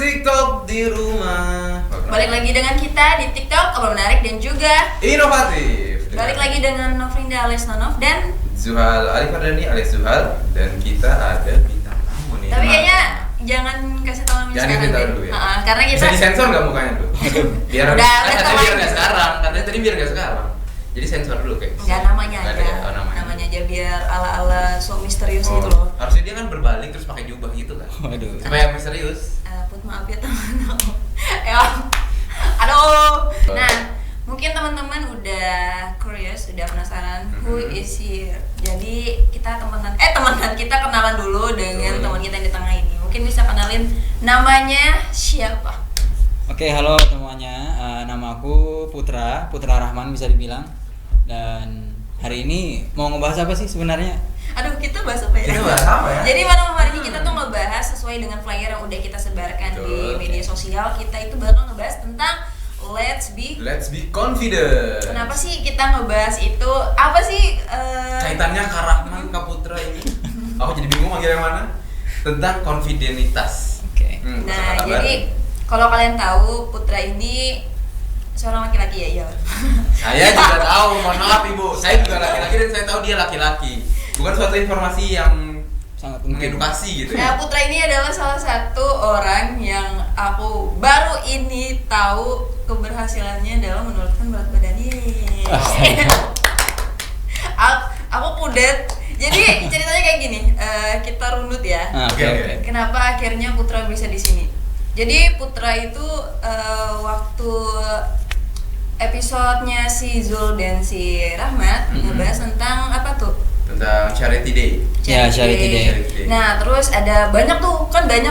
TikTok di rumah. Balik lagi dengan kita di TikTok, obrolan menarik dan juga inovatif. balik lagi dengan Novrinda alias Nonof dan Zuhal Alifardani alias Zuhal. Dan kita ada bintang tamu nih. tapi kayaknya jangan kasih tahu namanya Jangan sekarang dikasih tahu deh. dulu ya. Karena kita Bisa disensor nggak mukanya tuh? Biar Udah, katanya tahu biar aja. nggak sekarang. Katanya tadi biar nggak sekarang. Jadi sensor dulu kayak. nggak namanya Nggak aja, ada ya? Oh, namanya aja biar ala-ala so misterius Oh, gitu loh. harusnya dia kan berbalik terus pakai jubah gitu kan. Waduh. Supaya misterius. Put maaf ya teman-teman. Aduh. Nah, mungkin teman-teman udah curious, udah penasaran who is here. Jadi kita temenan kita kenalan dulu dengan teman kita yang di tengah ini. Mungkin bisa kenalin namanya siapa? Oke, halo semuanya. Nama aku Putra Rahman bisa dibilang. Dan hari ini mau ngebahas apa sih sebenarnya? Aduh, kita bahas apa ya? Kita bahas apa ya? Jadi malam hari ini kita tuh ngebahas sesuai dengan flyer yang udah kita sebarkan di Betul. media sosial. Kita itu bakal ngebahas tentang Let's Be confident. Kenapa sih kita ngebahas itu? Apa sih Kaitannya Kak Rahman, Kak Putra ini? Aku jadi bingung manggil yang mana? Tentang konfidenitas. Oke. Nah, jadi kalau kalian tahu Putra ini seorang laki-laki ya, iya. Saya juga tahu, mohon maaf Ibu. Saya juga laki-laki dan saya tahu dia laki-laki. Bukan suatu informasi yang Sangat penting. mengedukasi gitu Nah, ya. Putra ini adalah salah satu orang yang aku baru ini tahu keberhasilannya dalam menurunkan berat badannya. Aku kudet. Jadi ceritanya kayak gini, kita runut ya. Oke, oke. Kenapa akhirnya Putra bisa di sini? Jadi Putra itu waktu episodenya si Zul dan si Rahmat ngebahas tentang apa tuh? Tentang Charity Day. Ya, Charity Day. Nah, terus ada banyak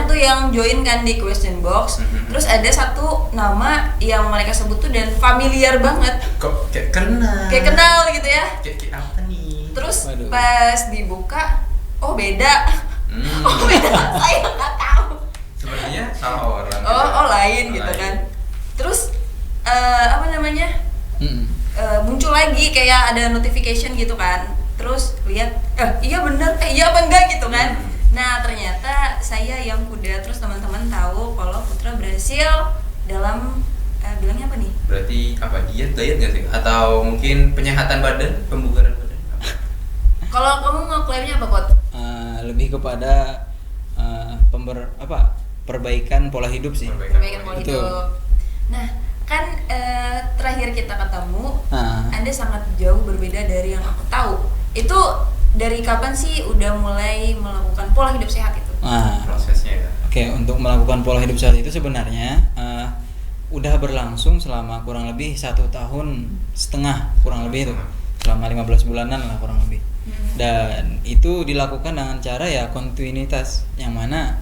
tuh yang join kan di question box. Terus ada satu nama yang mereka sebut tuh dan familiar banget. Kok kayak kenal? Kayak kenal gitu ya. Kayak apa nih? Terus Waduh. pas dibuka, oh beda. Hmm. Oh beda, saya nggak tahu. Sepertinya sama orang. Oh lain gitu Lain. kan. Terus apa namanya? Mm-mm. Muncul lagi kayak ada notification gitu kan. Terus lihat, iya bener, iya apa enggak gitu kan. Nah ternyata saya yang kuda, terus teman-teman tahu kalau Putra berhasil dalam bilangnya apa nih? Berarti apa, diet nggak sih? Atau mungkin penyehatan badan, pembugaran badan? Apa? Kalau kamu mau klaimnya apa, Pot? Lebih kepada perbaikan pola hidup sih. Perbaikan pola Betul. hidup. Nah kan terakhir kita ketemu, Nah, Anda sangat jauh berbeda dari yang aku tahu. Itu dari kapan sih udah mulai melakukan pola hidup sehat itu? Prosesnya ya. Oke, untuk melakukan pola hidup sehat itu sebenarnya udah berlangsung selama kurang lebih 1,5 tahun, kurang lebih itu, selama 15 bulanan lah kurang lebih. Dan itu dilakukan dengan cara ya kontinuitas, yang mana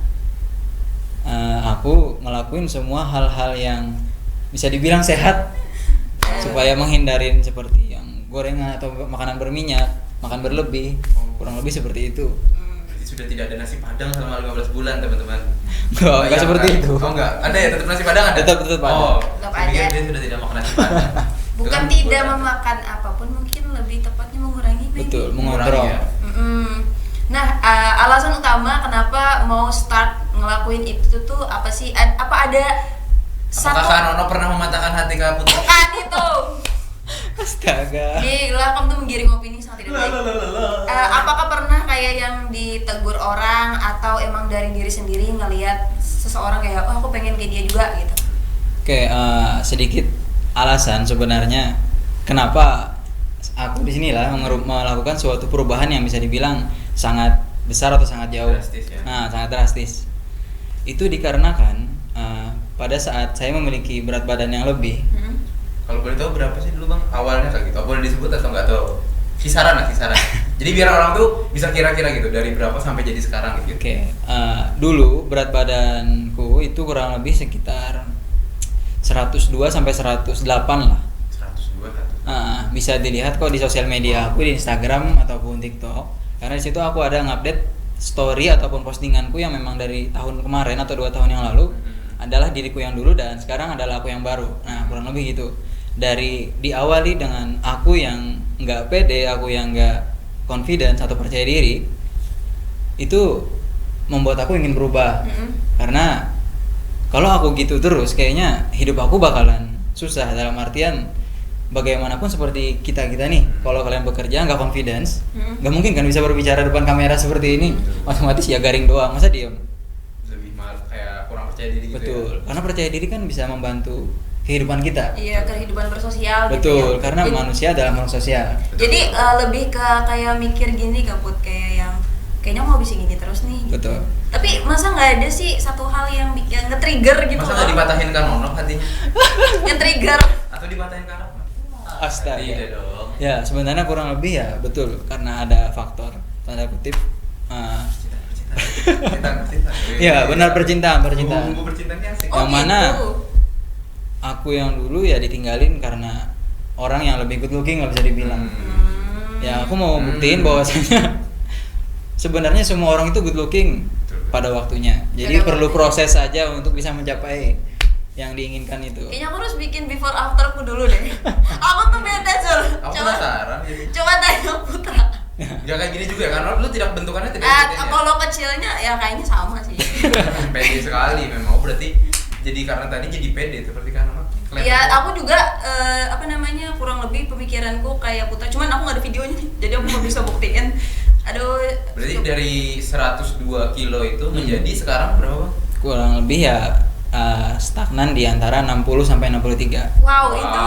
aku ngelakuin semua hal-hal yang bisa dibilang sehat supaya menghindarin seperti yang gorengan atau makanan berminyak, makan berlebih, kurang lebih seperti itu. Berarti sudah tidak ada nasi padang selama 15 bulan teman-teman. Enggak seperti itu. Oh enggak, ada ya, tetap nasi padang ada? Tetap ada. Oh, Tetap saya pikir ada. dia sudah tidak makan nasi padang. Itu Bukan kan tidak bulan. memakan apapun, mungkin lebih tepatnya mengurangi. maybe. Betul, Mengurangi mengontrol. ya. Nah, alasan utama kenapa mau start ngelakuin itu tuh apa sih? Apa ada Apakah Kak Nono pernah mematahkan hati Kak Putra? Bukan itu. Astaga. Gila, kamu tuh menggiring opini sangat tidak baik. Apakah pernah kayak yang ditegur orang atau emang dari diri sendiri ngelihat seseorang kayak, oh aku pengen kayak dia juga gitu? Oke, sedikit alasan sebenarnya kenapa aku di sini lah melakukan suatu perubahan yang bisa dibilang sangat besar atau sangat jauh. Drastis ya. Nah, sangat drastis. Itu dikarenakan pada saat saya memiliki berat badan yang lebih. Kalau boleh tahu berapa sih dulu Bang? Awalnya kayak gitu. Boleh disebut atau enggak tahu? Kisaran lah, kisaran. Jadi biar orang tuh bisa kira-kira gitu dari berapa sampai jadi sekarang gitu. Oke, dulu berat badanku itu kurang lebih sekitar 102 sampai 108 lah. 102 Bisa dilihat kok di sosial media aku di Instagram ataupun TikTok. Karena di situ aku ada ngupdate story ataupun postinganku yang memang dari tahun kemarin atau 2 tahun yang lalu adalah diriku yang dulu dan sekarang adalah aku yang baru. Nah, kurang lebih gitu. Dari diawali dengan aku yang nggak pede, aku yang nggak confidence atau percaya diri, itu membuat aku ingin berubah. Karena kalau aku gitu terus kayaknya hidup aku bakalan susah, dalam artian bagaimanapun seperti kita nih, kalau kalian bekerja nggak confidence, nggak mungkin kan bisa berbicara depan kamera seperti ini, otomatis ya garing doang, masa diem. Lebih kayak kurang percaya diri gitu. Betul, ya. karena percaya diri kan bisa membantu kehidupan kita. Iya, kehidupan bersosial gitu Betul, ya. karena manusia adalah makhluk sosial. Jadi lebih ke kayak mikir gini Kak Put, kayak yang kayaknya mau bisa gini terus nih gitu. Betul. Tapi masa nggak ada sih satu hal yang nge-trigger gitu Masa nggak dipatahin kan Nonok hatinya? yang trigger. Atau dipatahin kan Rahmat? Astaga. Tidak dong. Ya sebenarnya kurang lebih ya betul, karena ada faktor tanda kutip. Percintaan. Ya benar, percintaan. Bumbu percintaannya asik. Yang mana gitu. aku yang dulu ya ditinggalin karena orang yang lebih good looking, nggak bisa dibilang. Ya aku mau buktiin bahwasanya sebenarnya semua orang itu good looking pada waktunya. Jadi Pada perlu waktunya. proses saja untuk bisa mencapai yang diinginkan itu. Kayaknya aku harus bikin before afterku dulu deh. Aku tuh beda Zul. Aku penasaran gitu. Coba tanya Putra. Gak kayak gini juga ya, karena lu tidak bentukannya tidak seperti ini ya. Kalau kecilnya ya kayaknya sama sih. Pede sekali memang. Oh, berarti jadi karena tadi jadi pede seperti kan Nonok. Ya aku juga kurang lebih pemikiranku kayak Putra, cuman aku nggak ada videonya nih, jadi aku nggak bisa buktiin. Aduh. Berarti dari 102 kilo itu menjadi sekarang berapa? Kurang lebih ya stagnan di antara 60 sampai 63. Wow, itu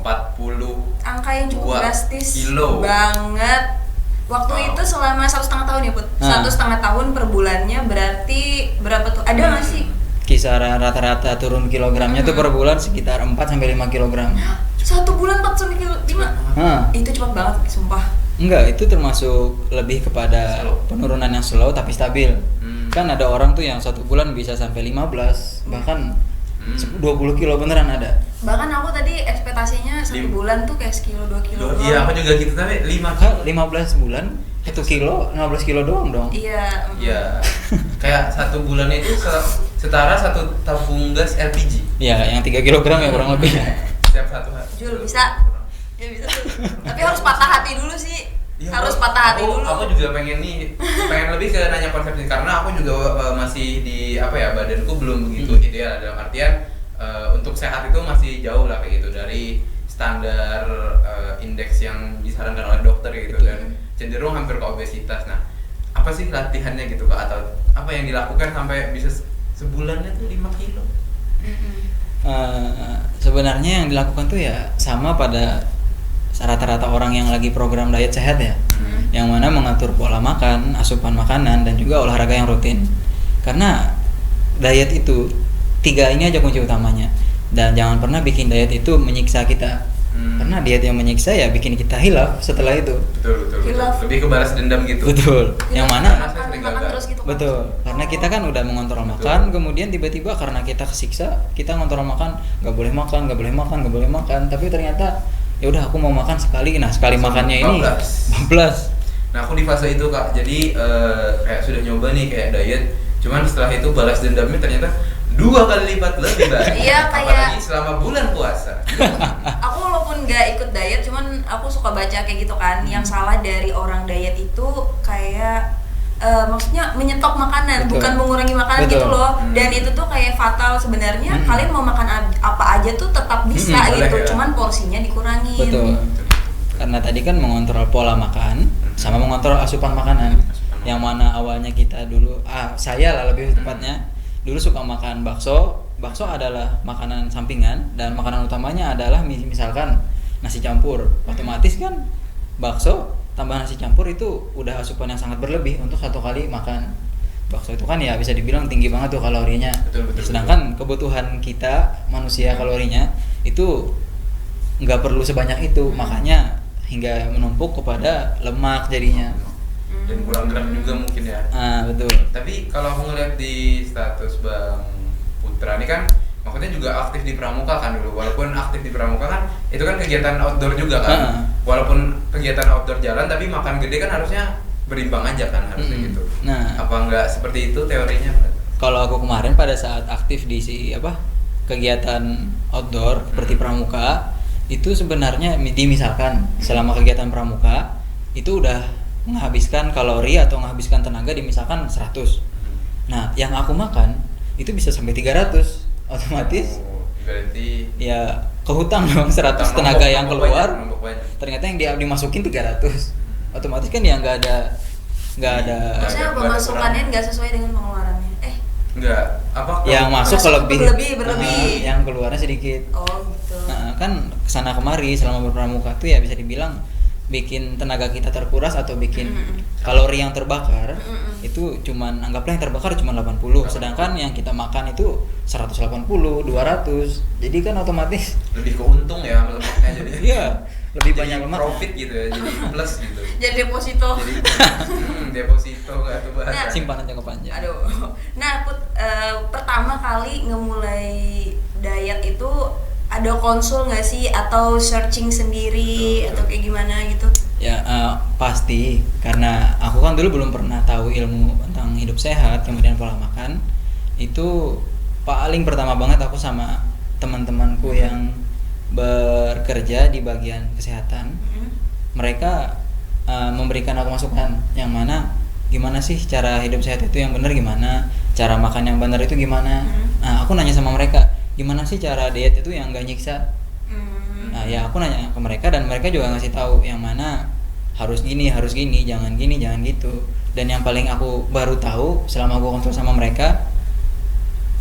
40 angka yang cukup 2 drastis kilo. banget. Waktu itu selama 1,5 tahun ya Put. 1,5 tahun per bulannya berarti berapa tuh? Ada nggak sih? Kisaran rata-rata turun kilogramnya tuh per bulan sekitar 4 sampai 5 kilogram. 1 bulan 4 sampai 5. Itu cepat banget, sumpah. Enggak, itu termasuk lebih kepada Slow. penurunan yang slow tapi stabil. Kan ada orang tuh yang 1 bulan bisa sampai 15, bahkan 20 kilo beneran ada. Bahkan aku tadi ekspektasinya 1 bulan tuh kayak sekilo 2 kilo doang. Iya, aku juga gitu, tapi 5 Kak, 15 bulan 1 kilo, 15 kilo doang dong. Iya. Iya. Kayak 1 bulan itu setara 1 tabung gas LPG. Ya, yang 3 kilogram ya kurang lebih. Setiap 1 hari. Jul, bisa. Ya bisa tuh. Tapi harus patah hati dulu sih. Iya, Harus patah hati dulu. Aku juga pengen lebih ke nanya konsepnya, karena aku juga masih di badanku belum begitu ideal, dalam artian untuk sehat itu masih jauh lah kayak gitu dari standar indeks yang disarankan oleh dokter gitu. Betul. Dan cenderung hampir ke obesitas. Nah, apa sih latihannya gitu Kak, atau apa yang dilakukan sampai bisa sebulannya tuh 5 kilo? Sebenarnya yang dilakukan tuh ya sama pada rata-rata orang yang lagi program diet sehat ya, yang mana mengatur pola makan, asupan makanan, dan juga olahraga yang rutin. Karena diet itu 3 ini aja kunci utamanya, dan jangan pernah bikin diet itu menyiksa kita. Karena diet yang menyiksa ya bikin kita hilaf setelah itu. Betul. Hilaf. Lebih ke balas dendam gitu. Betul. Yang mana? Karena saya sering makan gagal. terus gitu kan. Betul, karena kita kan udah mengontrol makan, kemudian tiba-tiba karena kita kesiksa, kita ngontrol makan, nggak boleh makan, tapi ternyata ya udah aku mau makan sekali, nah sekali makannya ini bablas. Nah aku di fase itu Kak, jadi kayak sudah nyoba nih kayak diet, cuman setelah itu balas dendamnya ternyata 2 kali lipat lebih banyak. Iya, kayak- apalagi selama bulan puasa. Aku walaupun nggak ikut diet, cuman aku suka baca kayak gitu kan. Yang salah dari orang diet itu kayak maksudnya menyetop makanan, Betul. bukan mengurangi makanan Betul. gitu loh. Dan itu tuh kayak fatal sebenarnya. Kalian mau makan apa aja tuh tetap bisa Boleh gitu, ya. cuman porsinya dikurangin. Betul. Karena tadi kan mengontrol pola makan sama mengontrol asupan makanan. Yang mana awalnya kita dulu, saya lah lebih tepatnya, dulu suka makan bakso. Bakso adalah makanan sampingan dan makanan utamanya adalah misalkan nasi campur. Otomatis kan bakso tambah nasi campur itu udah asupan yang sangat berlebih untuk 1 kali makan. Bakso itu kan ya bisa dibilang tinggi banget tuh kalorinya. Betul. Sedangkan kebutuhan kita manusia kalorinya itu nggak perlu sebanyak itu, makanya hingga menumpuk kepada lemak jadinya. Dan kurang gerak juga mungkin ya. Betul. Tapi kalau aku ngeliat di status Bang Putra ini kan maksudnya juga aktif di Pramuka kan dulu. Walaupun aktif di Pramuka kan itu kan kegiatan outdoor juga kan. Walaupun kegiatan outdoor jalan tapi makan gede kan harusnya berimbang aja kan harusnya gitu. Nah, Apa enggak seperti itu teorinya? kalau aku kemarin pada saat aktif di kegiatan outdoor seperti Pramuka, itu sebenarnya misalkan selama kegiatan Pramuka itu udah menghabiskan kalori atau menghabiskan tenaga di misalkan 100. Nah, yang aku makan itu bisa sampai 300 otomatis. Berarti Ya kehutang dong 100 tenaga yang keluar. Ternyata yang dia dimasukin 300. Otomatis kan ya nggak ada Maksudnya pemasukannya nggak sesuai dengan pengeluarannya. Enggak, apa? yang masuk berlebih. Yang keluarnya sedikit. Oh gitu. Nah, kan kesana kemari selama berpramuka tuh ya bisa dibilang bikin tenaga kita terkuras atau bikin kalori yang terbakar itu cuman anggaplah yang terbakar cuma 80, sedangkan yang kita makan itu 180, 200. Jadi kan otomatis lebih keuntung ya lemaknya jadi. Iya, lebih Jadi banyak lemak. profit gitu ya, jadi plus gitu. Jadi deposito. Jadi deposito enggak tuh bahasa. Nah, Simpanan jangka panjang. Aduh. Nah, pertama kali ngemulai diet itu ada konsul nggak sih atau searching sendiri atau kayak gimana gitu? Ya pasti, karena aku kan dulu belum pernah tahu ilmu tentang hidup sehat, kemudian pola makan. Itu paling pertama banget aku sama teman-temanku yang bekerja di bagian kesehatan. Mereka memberikan aku masukan yang mana gimana sih cara hidup sehat itu yang benar gimana, cara makan yang benar itu gimana. Nah, aku nanya sama mereka, gimana sih cara diet itu yang gak nyiksa. Nah ya aku nanya ke mereka dan mereka juga ngasih tahu yang mana harus gini, jangan gini, jangan gitu. Dan yang paling aku baru tahu selama aku kontrol sama mereka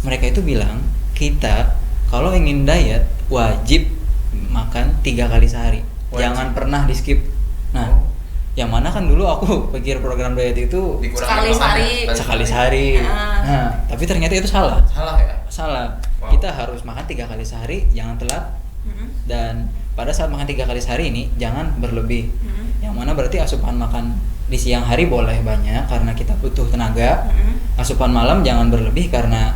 itu bilang kita kalau ingin diet wajib makan 3 kali sehari. Jangan pernah di skip. Nah yang mana kan dulu aku pikir program diet itu sekali sehari. Nah tapi ternyata itu salah ya. Wow. Kita harus makan 3 kali sehari, jangan telat. Dan pada saat makan 3 kali sehari ini jangan berlebih. Yang mana berarti asupan makan di siang hari boleh banyak karena kita butuh tenaga. Asupan malam jangan berlebih karena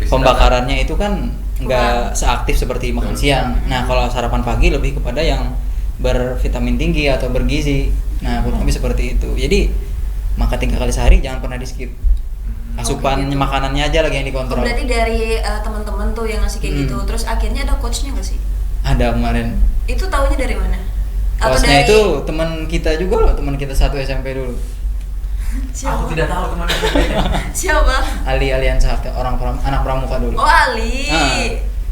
pembakarannya itu kan nggak seaktif seperti makan siang. Nah kalau sarapan pagi lebih kepada yang bervitamin tinggi atau bergizi. Nah kurang lebih seperti itu. Jadi makan 3 kali sehari jangan pernah di skip. Asupan gitu. Makanannya aja lagi yang dikontrol. Berarti dari teman-teman tuh yang ngasih kayak gitu. Terus akhirnya ada coachnya nggak sih? Ada kemarin. Itu taunya dari mana? Coachnya itu teman kita juga loh, teman kita satu SMP dulu. Siapa? Aku tidak tahu teman Siapa? Ali Aliansa, anak pramuka dulu. Oh Ali.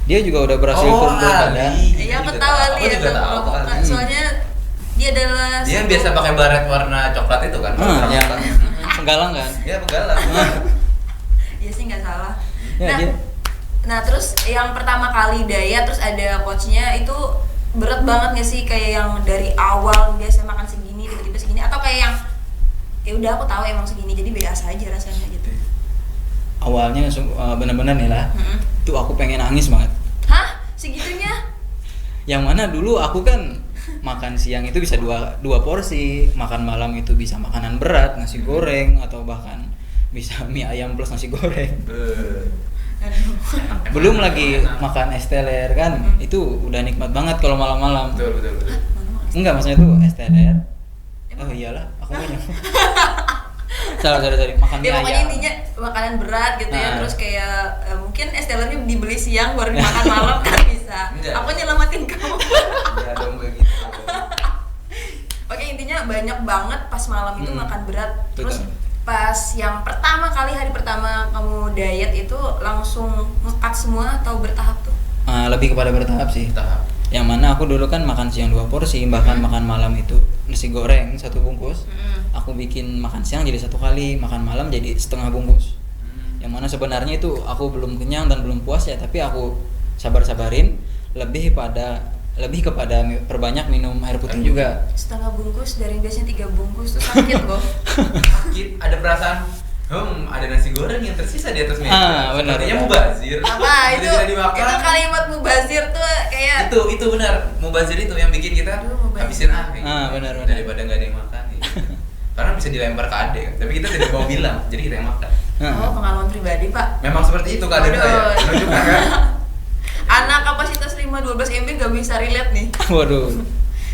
Dia juga udah berhasil turun badan. Iya aku tahu Ali. Aku juga tahu. Soalnya dia adalah dia biasa pakai baret warna coklat itu kan? Ya. Penggalang kan? Iya penggalang. Iya sih nggak salah. Ya, nah terus yang pertama kali diet terus ada coachnya itu berat banget nggak sih kayak yang dari awal biasa makan segini tiba-tiba segini atau kayak yang ya udah aku tahu emang segini jadi biasa aja rasanya gitu. Awalnya bener-bener nih lah. Tuh aku pengen nangis banget. Hah? Segitunya? Yang mana dulu aku kan makan siang itu bisa dua porsi, makan malam itu bisa makanan berat, nasi goreng atau bahkan bisa mie ayam plus nasi goreng. Belum lagi makan es teler kan, itu udah nikmat banget kalau malam-malam. Betul. Enggak, maksudnya tuh es teler. Oh iyalah, aku punya. Salah. Makan mie ya, ayam. pokoknya intinya makanan berat gitu ya, terus kayak mungkin es telernya dibeli siang baru dimakan malam kan bisa. Aku nyelamatin kamu. Ya dong kayak gitu. Oke, intinya banyak banget pas malam itu makan berat. Terus Betul. pas yang hari pertama kamu diet itu langsung nge-cut semua atau bertahap tuh? Lebih kepada bertahap sih. Tahap. Yang mana aku dulu kan makan siang 2 porsi, bahkan makan malam itu nasi goreng 1 bungkus. Aku bikin makan siang jadi 1 kali, makan malam jadi setengah bungkus. Yang mana sebenarnya itu aku belum kenyang dan belum puas ya, tapi aku sabarin lebih kepada perbanyak minum air putih juga. Setengah bungkus dari biasanya 3 bungkus tuh sakit loh. Sakit, ada perasaan ada nasi goreng yang tersisa di atas meja. Benar. Sepertinya mubazir. Apa itu? Tidak dimakan. Itu kalimat mubazir tuh kayak itu benar. Mubazir itu yang bikin kita habisin gitu. Benar. Daripada nggak ada yang makan gitu. Karena bisa dilempar ke adek, tapi kita tidak mau bilang, jadi kita yang makan. Oh, pengalaman pribadi, Pak. Memang seperti itu keadaan saya. Menunjukkan kan? Anak kapasitas 5-12 MB gak bisa relate nih. Waduh.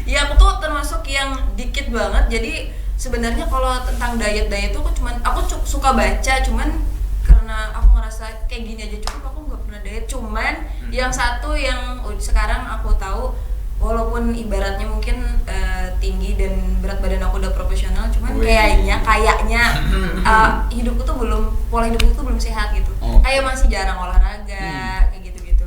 Ya aku tuh termasuk yang dikit banget. Jadi sebenarnya kalau tentang diet tuh aku suka baca, cuman karena aku ngerasa kayak gini aja cukup, aku nggak pernah diet. Cuman yang satu yang sekarang aku tahu, walaupun ibaratnya mungkin tinggi dan berat badan aku udah profesional, cuman kayaknya hidupku tuh pola hidupku tuh belum sehat gitu. kayak masih jarang olahraga kayak gitu-gitu.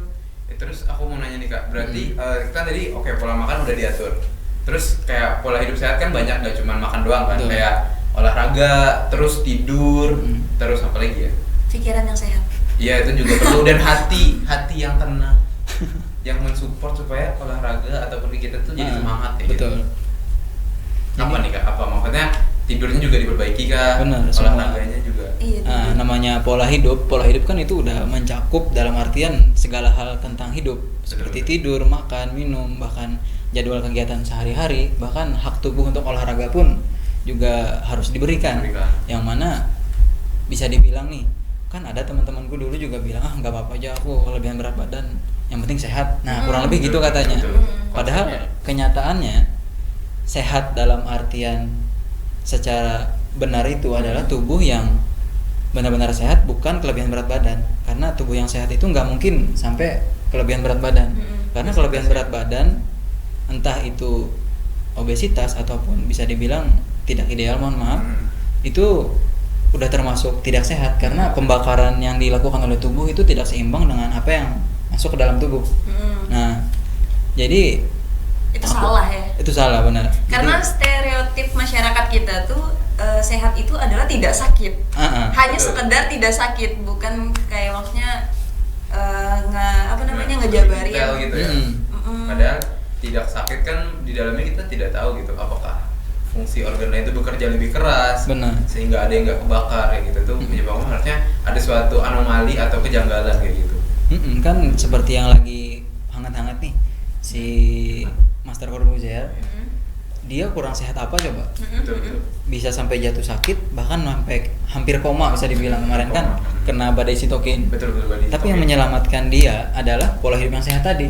Terus aku mau nanya nih Kak, berarti kan tadi pola makan udah diatur. Terus kayak pola hidup sehat kan banyak, gak cuma makan doang kan. Betul. Kayak olahraga, terus tidur, terus apa lagi ya? Pikiran yang sehat. Iya, itu juga perlu, dan hati yang tenang. Yang mensupport supaya olahraga ataupun kita tuh jadi semangat ya. Betul. Gitu. Apa nih Kak? Apa maksudnya tidurnya juga diperbaiki Kak? Benar, Olahraganya juga. Iya. Namanya pola hidup kan itu udah mencakup dalam artian segala hal tentang hidup, seperti tidur, makan, minum, bahkan jadwal kegiatan sehari-hari, bahkan hak tubuh untuk olahraga pun juga harus diberikan. Yang mana bisa dibilang nih, kan ada teman-temanku dulu juga bilang nggak apa-apa aja aku kelebihan berat badan, yang penting sehat. Nah kurang lebih gitu katanya. Padahal kenyataannya sehat dalam artian secara benar itu adalah tubuh yang benar-benar sehat, bukan kelebihan berat badan. Karena tubuh yang sehat itu nggak mungkin sampai kelebihan berat badan. Karena kelebihan berat badan, entah itu obesitas ataupun bisa dibilang tidak ideal, mohon maaf, itu udah termasuk tidak sehat karena pembakaran yang dilakukan oleh tubuh itu tidak seimbang dengan apa yang masuk ke dalam tubuh. Nah, jadi Itu salah ya. Itu salah, benar. Karena stereotip masyarakat kita tuh sehat itu adalah tidak sakit. Hanya sekedar tidak sakit, bukan kayak maksudnya ngejabarin. Gitu ya. Padahal tidak sakit kan di dalamnya kita tidak tahu gitu apakah fungsi organ lain itu bekerja lebih keras. Benar. Sehingga ada yang nggak kebakar kayak gitu tuh menyebabkan harusnya ada suatu anomali atau kejanggalan kayak gitu. Kan seperti yang lagi hangat-hangat nih si Master Corbuzier, dia kurang sehat apa coba? Betul. Bisa sampai jatuh sakit, bahkan sampai hampir koma bisa dibilang kemarin kan kena badai sitokin. Betul badai. Tapi yang menyelamatkan dia adalah pola hidup yang sehat tadi.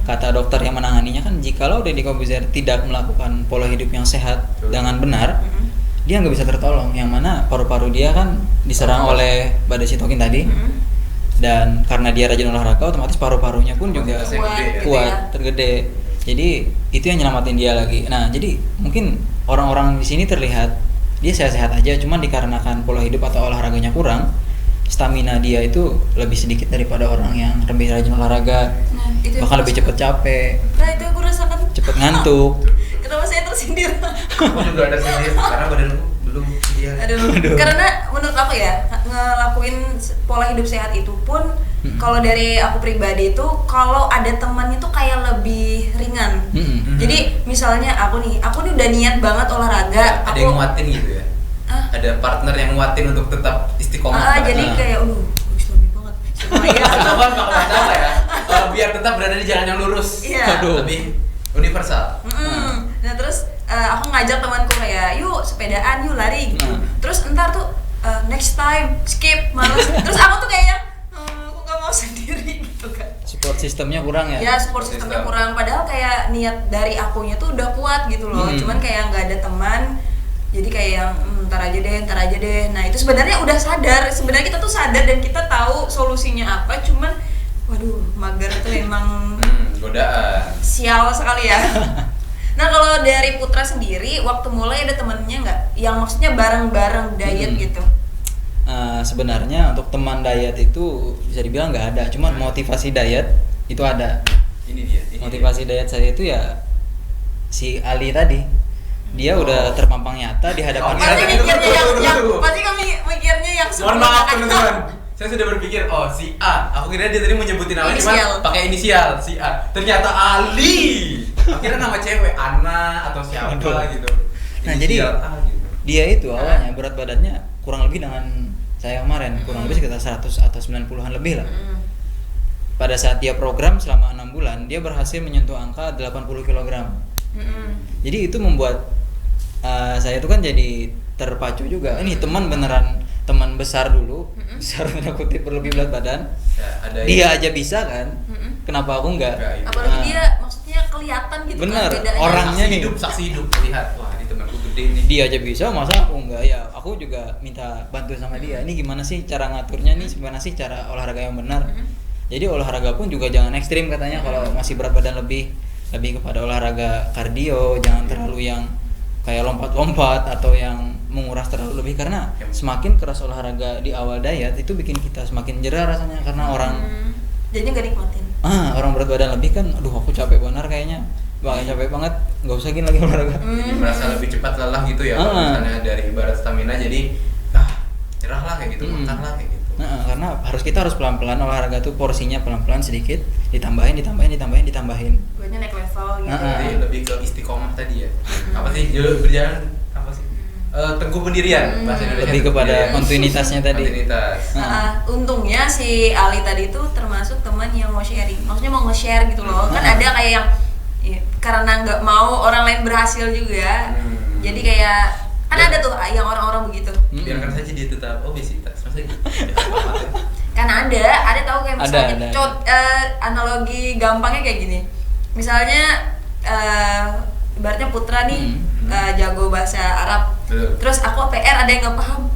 Kata dokter yang menanganinya kan, jikalau Deddy Corbuzier tidak melakukan pola hidup yang sehat dengan benar, dia nggak bisa tertolong. Yang mana paru-paru dia kan diserang oleh badai sitokin tadi. Dan karena dia rajin olahraga, otomatis paru-parunya pun juga kuat, tergede. Jadi itu yang nyelamatin dia lagi. Nah, jadi mungkin orang-orang di sini terlihat dia sehat-sehat aja, cuman dikarenakan pola hidup atau olahraganya kurang, stamina dia itu lebih sedikit daripada orang yang lebih rajin olahraga. Bahkan lebih cepet capek. Nah, itu aku rasakan. Cepet ngantuk. Kenapa saya tersindir? Aku juga ada sindir karena badanku belum Aduh. Karena menurut aku ya, ngelakuin pola hidup sehat itu pun kalau dari aku pribadi itu, kalau ada teman itu kayak lebih ringan. Jadi misalnya aku nih udah niat banget olahraga. Ada yang nguatin gitu ya? Ada partner yang nguatin untuk tetap istiqomah. Jadi kayak Islami banget. Coba nggak masalah ya. Biar tetap berada di jalan yang lurus. Iya. Lebih universal. Nah terus aku ngajak temanku kayak yuk sepedaan, yuk lari gitu. Terus entar tuh next time skip, males. Terus aku tuh kayak aku nggak mau sendiri gitu kan. Support sistemnya kurang ya? Ya support sistemnya kurang. Padahal kayak niat dari akunya tuh udah kuat gitu loh. Cuman kayak nggak ada teman. Jadi kayak yang ntar aja deh. Nah itu sebenarnya udah sadar. Sebenarnya kita tuh sadar dan kita tahu solusinya apa. Cuman waduh mager tuh emang godaan. Sial sekali ya. Nah kalau dari Putra sendiri, waktu mulai ada temennya nggak? Yang maksudnya bareng-bareng diet gitu? Sebenarnya untuk teman diet itu bisa dibilang nggak ada. Cuman motivasi diet itu ada. Ini dia. Motivasi diet saya itu ya si Ali tadi. Dia udah terpampang nyata di hadapan Pasti mikirnya pasti kami mikirnya yang mohon maaf teman-teman. Saya sudah berpikir, si A. Aku kira dia tadi mau nyebutin namanya cuma pakai inisial si A. Ternyata Ali. Akhirnya nama cewek Ana atau siapa gitu. Nah, jadi A, gitu. Dia itu awalnya berat badannya kurang lebih dengan saya kemarin, kurang lebih sekitar 100 atau 90-an lebih lah. Pada saat dia program selama 6 bulan, dia berhasil menyentuh angka 80 kg. Jadi itu membuat saya itu kan jadi terpacu juga. Ini teman beneran teman besar dulu, besar tanda kutip berlebih berat badan. Ya, dia aja bisa kan, kenapa aku enggak? Apalagi dia maksudnya kelihatan gitu. Bener, kan bedanya. orangnya saksi hidup melihat, wah ini temanku gede nih. Dia aja bisa, masa aku enggak? Ya aku juga minta bantu sama dia. Ini gimana sih cara ngaturnya nih? Gimana sih cara olahraga yang benar? Jadi olahraga pun juga jangan ekstrim katanya. Kalau masih berat badan lebih kepada olahraga kardio, jangan terlalu yang kayak lompat-lompat atau yang menguras terlalu lebih, karena semakin keras olahraga di awal diet itu bikin kita semakin jerah rasanya karena orang jadinya gak nikmatin. Orang berat badan lebih kan, aduh aku capek benar kayaknya, capek banget, nggak usah gini lagi olahraga. Jadi merasa lebih cepat lelah gitu ya, kalau misalnya dari ibarat stamina jadi nyerah lah kayak gitu, makan lah kayak gitu. Karena kita harus pelan-pelan olahraga tuh, porsinya pelan-pelan sedikit, ditambahin. Buatnya naik level gitu. Jadi lebih ke istiqomah tadi ya. Apa sih berjalan apa sih? Teguh pendirian bahasa Indonesia. Lebih kepada kontinuitasnya tadi. Kontinuitas. Untungnya si Ali tadi tuh termasuk teman yang mau sharing, maksudnya mau nge-share gitu loh. Kan ada kayak yang karena nggak mau orang lain berhasil juga, jadi kayak kan ada tuh yang orang-orang begitu. Biarkan saja dia tetap obesitas, masa gitu. Kan ada tahu kayak misalnya ada. Analogi gampangnya kayak gini. Misalnya ibaratnya Putra nih jago bahasa Arab. Terus aku PR ada yang nggak paham.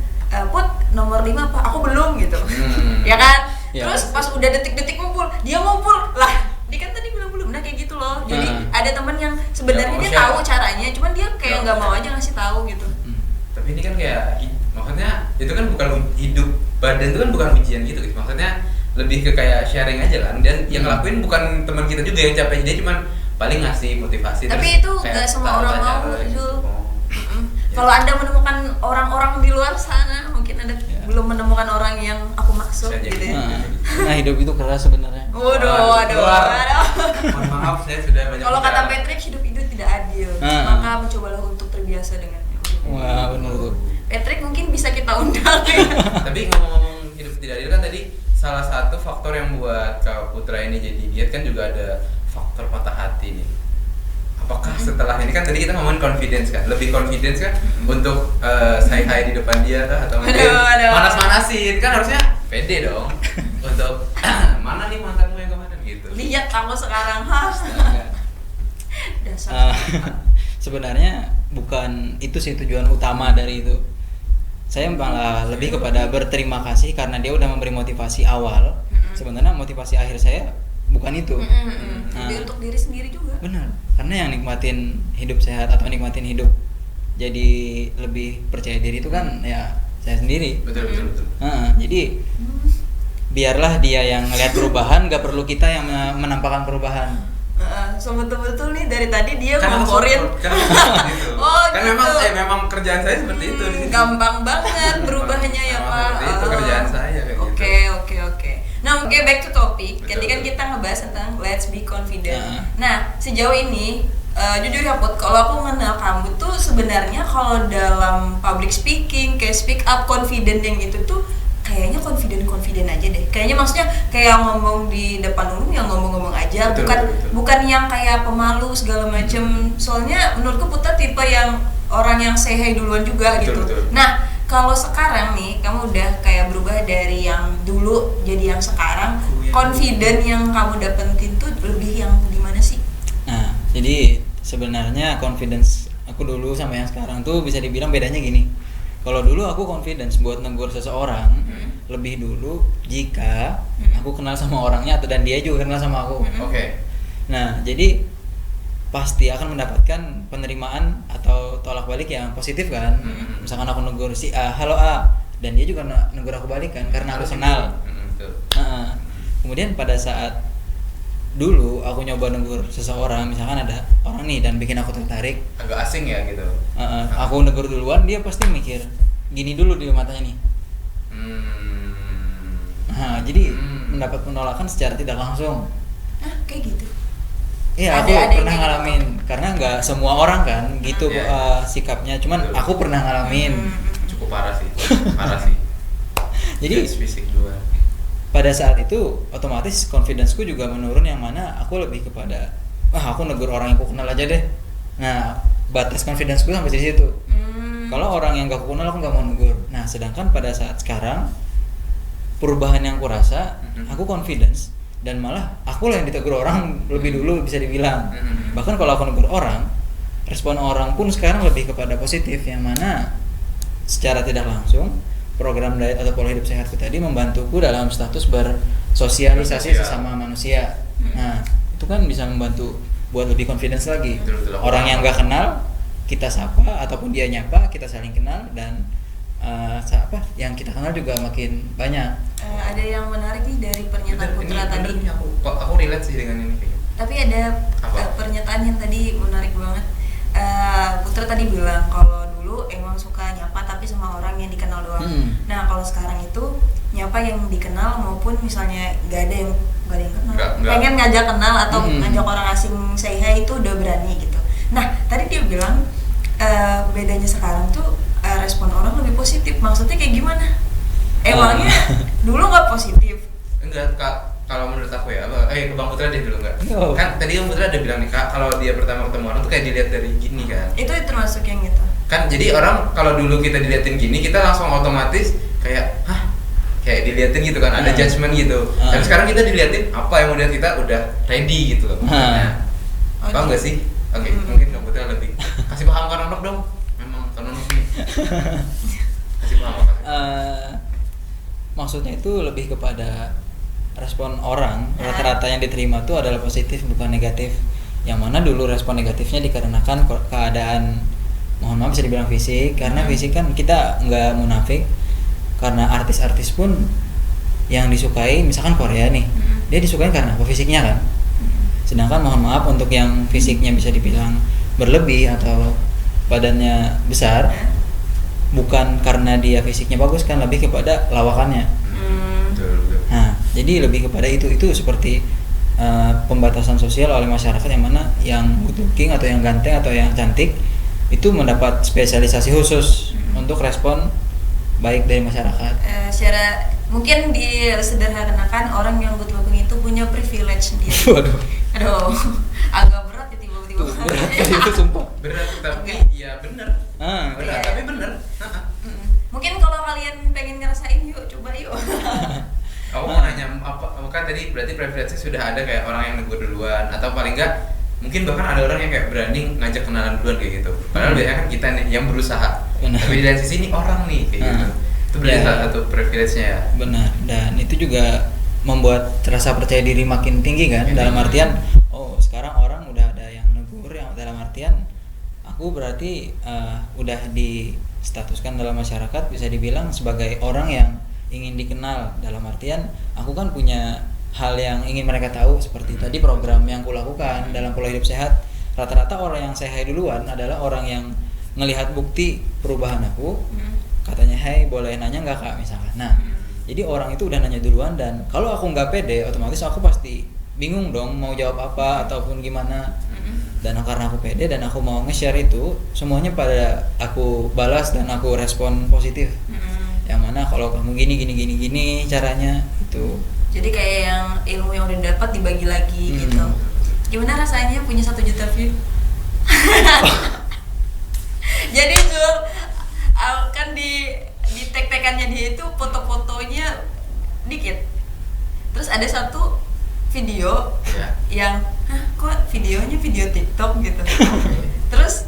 Put nomor 5 apa? Aku belum gitu. Ya kan? Terus pas udah detik-detik ngumpul, dia ngumpul. Lah, dia kan tadi bilang belum. Nah kayak gitu loh. Jadi ada teman yang sebenarnya dia tahu caranya, cuman dia kayak nggak mau aja ngasih tahu gitu. Tapi ini kan kayak maksudnya itu kan bukan hidup badan, itu kan bukan ujian gitu. Maksudnya lebih ke kayak sharing aja kan, dan yang ngelakuin bukan teman kita juga yang capek, dia cuman paling ngasih motivasi. Tapi itu nggak semua orang mau itu. Kalau Anda menemukan orang-orang di luar sana, mungkin Anda belum menemukan orang yang aku maksud gitu ya. Nah hidup itu keras sebenarnya. Waduh. Mohon maaf, saya sudah banyak. Kalau kata Patrick, hidup itu tidak adil. Maka mencobalah untuk terbiasa dengannya. Wah benar tuh. Patrick mungkin bisa kita undang ya. Tapi ngomong hidup tidak adil kan tadi salah satu faktor yang buat Kak Putra ini jadi diet kan juga ada faktor patah hati nih. Apakah setelah ini kan tadi kita ngomongin confidence kan, lebih confidence kan untuk say hi di depan dia kah, atau mungkin manas-manasin kan, harusnya pede dong untuk mana nih mantanmu yang kemarin gitu. Lihat kamu sekarang harus. Dasar. Sebenarnya bukan itu sih tujuan utama dari itu. Saya malah lebih kepada berterima kasih karena dia udah memberi motivasi awal. Sebenarnya motivasi akhir saya bukan itu. Jadi untuk diri sendiri juga. Benar. Karena yang nikmatin hidup sehat atau nikmatin hidup jadi lebih percaya diri itu kan ya saya sendiri. Betul. Jadi biarlah dia yang ngelihat perubahan, gak perlu kita yang menampakkan perubahan. So betul-betul nih dari tadi dia ngomporin. Kan gitu. memang kerjaan saya seperti itu di sini. Gampang banget berubahnya ya Pak. Itu kerjaan saya kayak gitu. Oke. Nah, back to topic. Tadi kan kita ngebahas tentang let's be confident. Nah, sejauh ini jujur ya Put, kalau aku mengenal kamu tuh sebenarnya kalau dalam public speaking, kayak speak up, confident yang itu tuh kayaknya confident aja deh. Kayaknya maksudnya kayak ngomong di depan umum yang ngomong-ngomong aja, bukan yang kayak pemalu segala macem. Soalnya menurutku Putra tipe yang orang yang say hi duluan juga gitu. Nah, kalau sekarang nih kamu udah kayak berubah dari yang dulu jadi yang sekarang, confident yang kamu dapetin tuh lebih yang gimana sih? Nah, jadi sebenarnya confidence aku dulu sama yang sekarang tuh bisa dibilang bedanya gini. Kalau dulu aku confidence buat negur seseorang lebih dulu jika aku kenal sama orangnya atau dan dia juga kenal sama aku. Nah, jadi pasti akan mendapatkan penerimaan atau tolak balik yang positif kan. Misalkan aku negur si A, halo A, dan dia juga negur aku balik kan karena aku kenal. Kemudian pada saat dulu aku nyoba negur seseorang, misalkan ada orang nih dan bikin aku tertarik, agak asing ya gitu. Aku negur duluan, dia pasti mikir gini dulu di matanya nih. Jadi mendapat penolakan secara tidak langsung. Kayak gitu. Iya, aku pernah ngalamin karena nggak semua orang kan gitu sikapnya, cuman aku pernah ngalamin. Cukup parah sih. Jadi fisik juga. Pada saat itu otomatis confidence-ku juga menurun, yang mana aku lebih kepada aku negur orang yang aku kenal aja deh. Nah, batas confidence-ku sampai di situ. Kalau orang yang gak aku kenal aku gak mau negur. Nah, sedangkan pada saat sekarang perubahan yang aku rasa, aku confidence dan malah aku lah yang ditegur orang lebih dulu bisa dibilang. Bahkan kalau aku negur orang, respon orang pun sekarang lebih kepada positif, yang mana secara tidak langsung program diet atau pola hidup sehatku tadi membantuku dalam status bersosialisasi sesama manusia. Nah, itu kan bisa membantu buat lebih confidence lagi. Orang yang gak kenal kita sapa ataupun dia nyapa, kita saling kenal, dan yang kita kenal juga makin banyak. Ada yang menarik nih dari pernyataan Putra tadi. Bener, aku relate sih dengan ini kayaknya. Tapi ada pernyataan yang tadi menarik banget. Putra tadi bilang kalau dulu emang suka nyapa tapi sama orang yang dikenal doang. Nah kalau sekarang itu nyapa yang dikenal maupun misalnya gak ada yang kenal, pengen ngajak kenal atau ngajak orang asing say hi itu udah berani gitu. Nah tadi dia bilang bedanya sekarang tuh respon orang lebih positif. Maksudnya kayak gimana? Emangnya dulu nggak positif? Enggak, kalau menurut aku ya, ke Bang Putra deh dulu enggak? Kan tadi Bang Putra ada bilang nih Kak, kalau dia pertama ketemu orang tuh kayak dilihat dari gini kan? Itu termasuk yang gitu. Kan jadi orang kalau dulu kita diliatin gini, kita langsung otomatis kayak kayak diliatin gitu kan, ada judgement gitu. Tapi sekarang kita diliatin apa yang udah kita udah ready gitu loh. Nah, paham nggak sih? Oke, mungkin Bang Putra lebih kasih paham kan anak dong. Memang kan anak nih. Kasih paham apa? Maksudnya itu lebih kepada respon orang, rata-rata yang diterima itu adalah positif bukan negatif. Yang mana dulu respon negatifnya dikarenakan keadaan, mohon maaf bisa dibilang fisik, karena fisik kan kita nggak munafik, karena artis-artis pun yang disukai misalkan Korea nih, dia disukai karena apa? Fisiknya kan. Sedangkan mohon maaf untuk yang fisiknya bisa dibilang berlebih atau badannya besar, bukan karena dia fisiknya bagus kan, lebih kepada lawakannya. Nah, jadi lebih kepada itu seperti pembatasan sosial oleh masyarakat, yang mana yang good looking atau yang ganteng atau yang cantik itu mendapat spesialisasi khusus untuk respon baik dari masyarakat. Secara mungkin disederhanakan, orang yang good looking itu punya privilege sendiri. Aduh, agak berat ya tiba-tiba. Berat itu sumpah. Berat tapi ya bener. Berat tapi bener. Mungkin kalau kalian pengen ngerasain, yuk coba yuk. Aku mau nanya kan tadi berarti privilege sudah ada kayak orang yang negur duluan, atau paling enggak mungkin bahkan ada orang yang kayak berani ngajak kenalan duluan kayak gitu. Padahal biasanya kan kita nih yang berusaha. Tapi di sisi ini orang nih kayak gitu. Itu berarti salah satu privilege-nya ya. Benar. Dan itu juga membuat rasa percaya diri makin tinggi kan, dalam artian sekarang orang udah ada yang negur, yang dalam artian aku berarti udah distatuskan dalam masyarakat bisa dibilang sebagai orang yang ingin dikenal, dalam artian aku kan punya hal yang ingin mereka tahu, seperti tadi program yang kulakukan dalam pola hidup sehat. Rata-rata orang yang saya duluan adalah orang yang ngelihat bukti perubahan aku, katanya hey boleh nanya nggak Kak misalkan. Nah jadi orang itu udah nanya duluan, dan kalau aku nggak pede otomatis aku pasti bingung dong mau jawab apa ataupun gimana. Dan karena aku pede dan aku mau nge-share itu, semuanya pada aku balas dan aku respon positif. Yang mana kalau kamu gini caranya itu. Jadi kayak yang ilmu yang udah dapat dibagi lagi gitu. Gimana rasanya punya 1 juta view? Jadi Jul, kan di tag-tagannya dia itu foto-fotonya dikit. Terus ada satu video yang kok videonya video TikTok gitu. Terus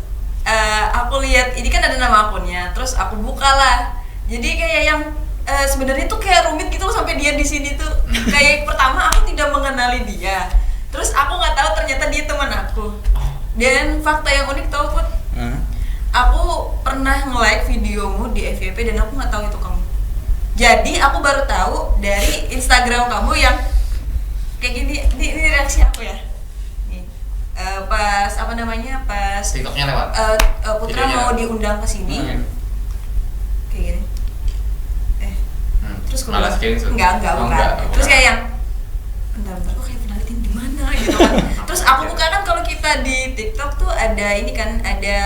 aku lihat ini kan ada nama akunnya, terus aku buka lah. Jadi kayak yang sebenarnya tuh kayak rumit gitu loh, sampai dia di sini tuh kayak pertama aku tidak mengenali dia, terus aku nggak tahu ternyata dia teman aku. Dan fakta yang unik tau Put, aku pernah nge-like videomu di FYP dan aku nggak tahu itu kamu. Jadi aku baru tahu dari Instagram kamu yang kayak gini. Ini reaksi aku ya. Nih, pas pas TikToknya lewat. Putra videonya mau diundang ke sini. Kayak gini. Terus kalau enggak. Terus kayak yang bentar kok kayak pernah liatin di mana gitu kan. Terus aku buka kan, kalau kita di TikTok tuh ada ini kan, ada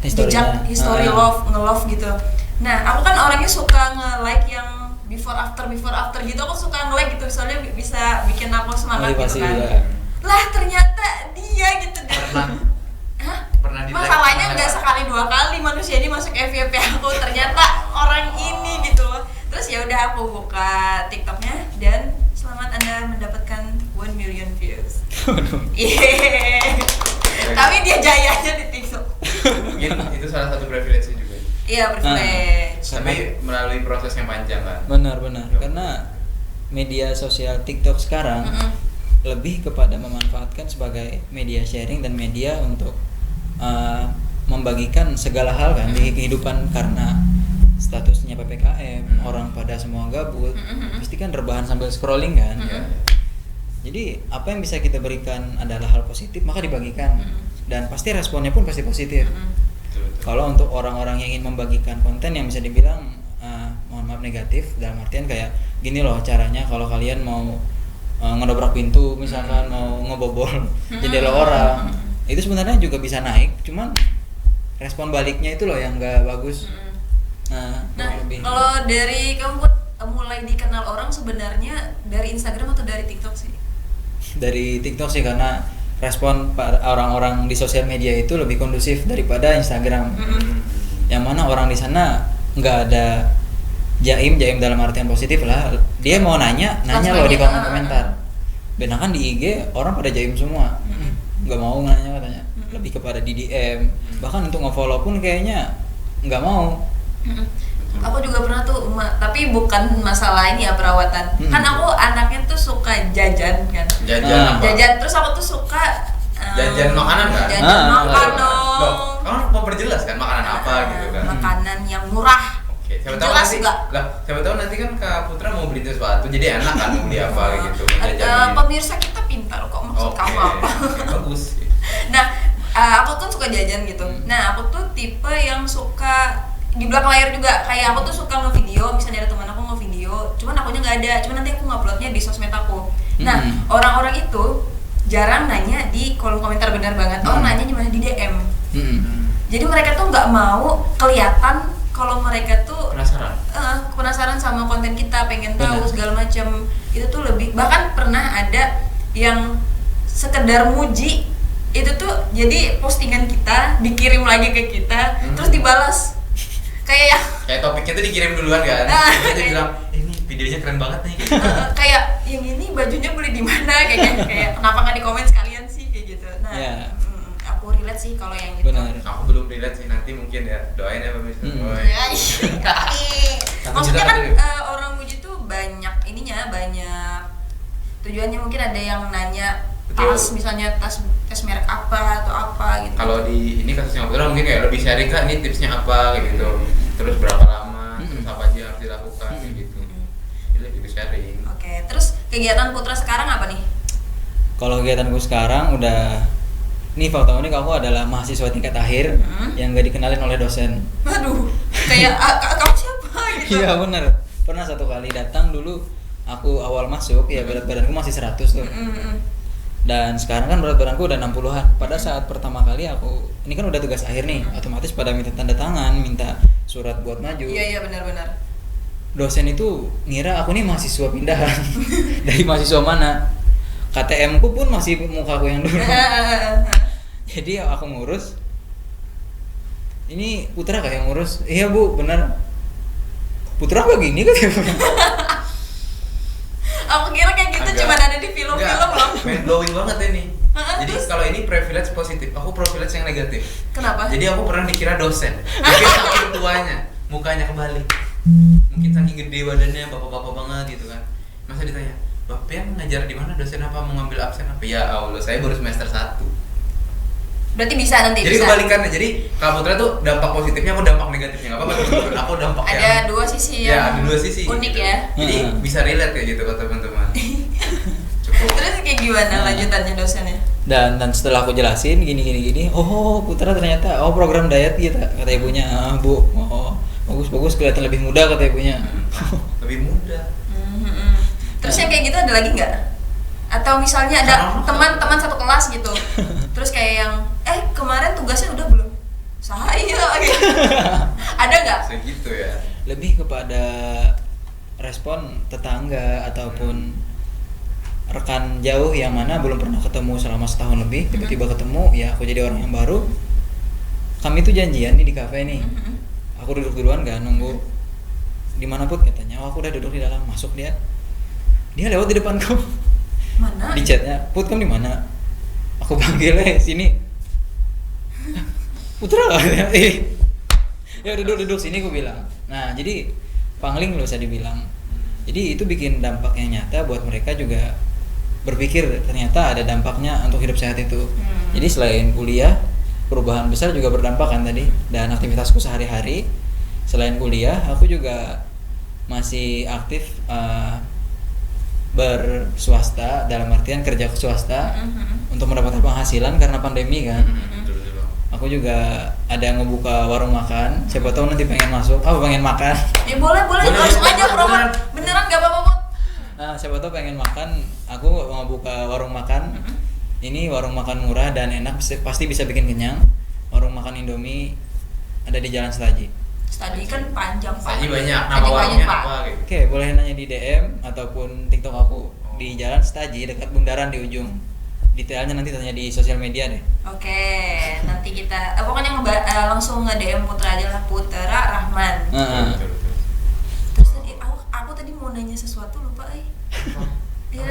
jejak history nge-love gitu. Nah, aku kan orangnya suka nge-like yang before after gitu. Aku suka nge-like gitu, soalnya bisa bikin aku semangat gitu kan. Lah ternyata dia gitu kan. Pernah di masalahnya nggak sekali 2 kali manusia ini masuk FYP aku, ternyata orang ini gitu loh. Terus ya udah aku buka TikToknya dan selamat Anda mendapatkan 1 million views. Tapi dia jayanya di TikTok. Mungkin itu salah satu privilege juga. Iya, privilege. Tapi melalui proses yang panjang kan. Benar. Karena media sosial TikTok sekarang lebih kepada memanfaatkan sebagai media sharing dan media untuk membagikan segala hal kan di kehidupan, karena statusnya PPKM, orang pada semua gabut, pasti kan rebahan sambil scrolling kan. Jadi apa yang bisa kita berikan adalah hal positif, maka dibagikan, dan pasti responnya pun pasti positif. Kalau untuk orang-orang yang ingin membagikan konten yang bisa dibilang mohon maaf negatif, dalam artian kayak gini loh caranya kalau kalian mau ngedobrak pintu misalkan, mau ngebobol jendela orang, itu sebenarnya juga bisa naik, cuman respon baliknya itu loh yang nggak bagus. Nah kalau dari kamu mulai dikenal orang sebenarnya dari Instagram atau dari TikTok sih? Dari TikTok sih, karena respon orang-orang di sosial media itu lebih kondusif daripada Instagram. Yang mana orang di sana nggak ada jaim dalam artian positif lah. Dia mau nanya loh di komentar. Benakan di IG orang pada jaim semua, nggak mau nanya katanya, lebih kepada di DM. Bahkan untuk nge-follow pun kayaknya nggak mau. Aku juga pernah tuh, tapi bukan masalah ini ya perawatan. Kan aku anaknya tuh suka jajan kan. Jajan, terus aku tuh suka jajan makanan kan? Jajan makanan. Loh, kamu mau perjelas kan makanan apa gitu kan? Makanan yang murah. Oke, siapa tahu nanti siapa tahu nanti kan Kak Putra mau beli sesuatu, jadi enak kan mau beli apa gitu. Pemirsa kita pintar kok, maksud kamu apa? Bagus. Nah, aku tuh suka jajan gitu. Nah, aku tuh tipe yang suka di belakang layar juga, kayak aku tuh suka nge-video, misalnya ada teman aku nge-video, cuman akunya nggak ada, cuman nanti aku nguploadnya di sosmed aku. Nah, orang-orang itu jarang nanya di kolom komentar, benar banget. Nanya di mana, di DM. Jadi mereka tuh nggak mau kelihatan kalau mereka tuh penasaran sama konten kita, pengen tahu segala macam. Itu tuh lebih, bahkan pernah ada yang sekedar muji itu tuh, jadi postingan kita dikirim lagi ke kita, terus dibalas. Kayak topiknya tuh dikirim duluan kan, dia bilang ini videonya keren banget nih gitu. Kayak yang ini bajunya beli di mana, kayak kenapa nggak di komen sekalian sih kayak gitu. Nah, aku relate sih kalau yang gitu. Benar. Aku belum relate sih, nanti mungkin ya, doain ya pemirsa. Maksudnya kan orang muji tuh banyak ininya, banyak tujuannya. Mungkin ada yang nanya tas, misalnya tas merek apa atau apa gitu. Kalau di ini kasusnya Putra mungkin kayak lebih sharing Kak, ini tipsnya apa kayak gitu, terus berapa lama, terus apa aja yang harus dilakukan kayak gitu. Jadi lebih sharing. Oke, terus kegiatan Putra sekarang apa nih? Kalau kegiatanku sekarang udah, nih fakta unik, aku adalah mahasiswa tingkat akhir yang gak dikenalin oleh dosen. Aduh, kayak kamu siapa gitu? Iya bener, pernah satu kali datang dulu, aku awal masuk ya berat badanku masih 100 tuh. Dan sekarang kan berat badanku udah 60-an. Pada saat pertama kali aku, ini kan udah tugas akhir nih, otomatis pada minta tanda tangan, minta surat buat maju. Iya benar-benar. Dosen itu ngira aku nih mahasiswa pindahan. Dari mahasiswa mana? KTM ku pun masih mukaku yang dulu. Jadi aku ngurus. Ini Putra kayak ngurus. Iya Bu, benar. Putra kok gini kan? Aku kira kayak gitu cuma ada di film-film loh. Mind blowing banget ini. Jadi kalau ini privilege positif, aku privilege yang negatif. Kenapa? Jadi aku pernah dikira dosen. Mungkin saking tuanya, mukanya kebalik. Mungkin saking gede badannya, bapak-bapak banget gitu kan. Masa ditanya, Bapak yang ngajar di mana, dosen apa, mau ngambil absen apa? Ya Allah, saya baru semester 1. Berarti bisa nanti. Jadi kebalikannya, jadi Kak Putra tuh dampak positifnya, aku dampak negatifnya. Nggak apa-apa, aku dampak ada yang dua sisi ya, yang ada dua sisi unik gitu. ya. Jadi bisa relate kayak gitu ke teman-teman. Cukup. Terus kayak gimana lanjutannya dosennya? Dan setelah aku jelasin gini, oh Putra ternyata program diet gitu, kata ibunya. Bu, bagus kelihatan lebih muda, kata ibunya. Lebih muda. Terus yang kayak gitu ada lagi nggak? Atau misalnya ada teman-teman satu kelas gitu, terus kayak yang kemarin tugasnya udah belum? Saya gitu. Ada nggak? Segitu ya. Lebih kepada respon tetangga ataupun rekan jauh yang mana belum pernah ketemu selama setahun lebih, tiba-tiba ketemu, ya aku jadi orang yang baru. Kami tuh janjian nih di kafe nih. Aku duduk duluan kan, nunggu. Di mana Put, katanya. Aku udah duduk di dalam, masuk dia. Dia lewat di depanku. Mana? Di chatnya, Put kamu di mana? Aku panggil sini. Putra ya duduk sini, aku bilang. Nah jadi pangling loh saya dibilang. Jadi itu bikin dampak yang nyata buat mereka juga berpikir ternyata ada dampaknya untuk hidup sehat itu. Jadi selain kuliah, perubahan besar juga berdampak kan tadi. Dan aktivitasku sehari-hari selain kuliah, aku juga masih aktif berswasta, dalam artian kerja ke swasta untuk mendapatkan penghasilan karena pandemi kan. Aku juga ada ngebuka warung makan, siapa tahu nanti pengen masuk, pengen makan. Ya boleh langsung aja promote, beneran gak apa-apa Put. Nah, siapa tahu pengen makan, aku mau buka warung makan. Ini warung makan murah dan enak, pasti bisa bikin kenyang. Warung makan Indomie ada di Jalan Setaji. Tadi kan panjang Setaji banyak, nama Setaji warungnya Pak. apa gitu. Oke, boleh nanya di DM ataupun TikTok aku di Jalan Setaji dekat bundaran di ujung. Detailnya nanti tanya di sosial media deh. Oke, nanti kita pokoknya langsung nge-DM Putra aja lah, Putra Rahman. Betul. Terus tadi aku tadi mau nanya sesuatu lupa Iya,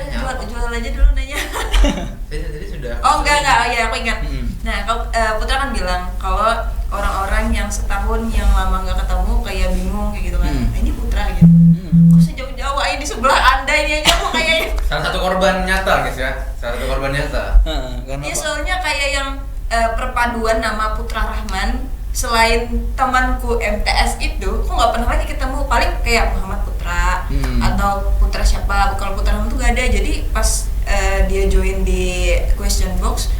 jual aja dulu nanya. Tadi sudah. Oh enggak, ya aku ingat. Nah, Putra kan bilang kalau orang-orang yang setahun yang lama nggak ketemu kayak bingung kayak gitu kan. Ini Putra gitu. Kok sejauh-jauh aja di sebelah Anda ini aja kok kayaknya. Salah satu korban nyata guys ya. Karena Iya, soalnya kayak yang perpaduan nama Putra Rahman selain temanku MTS itu, aku nggak pernah lagi ketemu. Paling kayak Muhammad Putra atau Putra siapa. Kalau Putra Rahman tuh nggak ada. Jadi pas dia join di question box,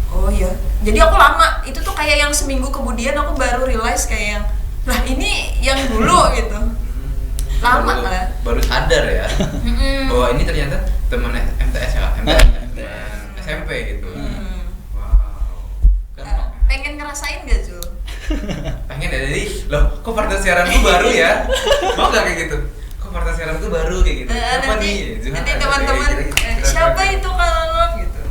oh iya. Jadi aku lama. Itu tuh kayak yang seminggu kemudian aku baru realize kayak yang, lah ini yang dulu gitu. Lama lah. Baru sadar ya. Bahwa ini ternyata teman MTS ya. SMP gitu. Wow. Pengen ngerasain gak Zul? Pengen ya, jadi loh kok partner siaran gue baru ya? Mau gak kayak gitu? Kok partner siaran gue baru kayak gitu? Siapa nih? Nanti teman-teman siapa itu kalau gitu.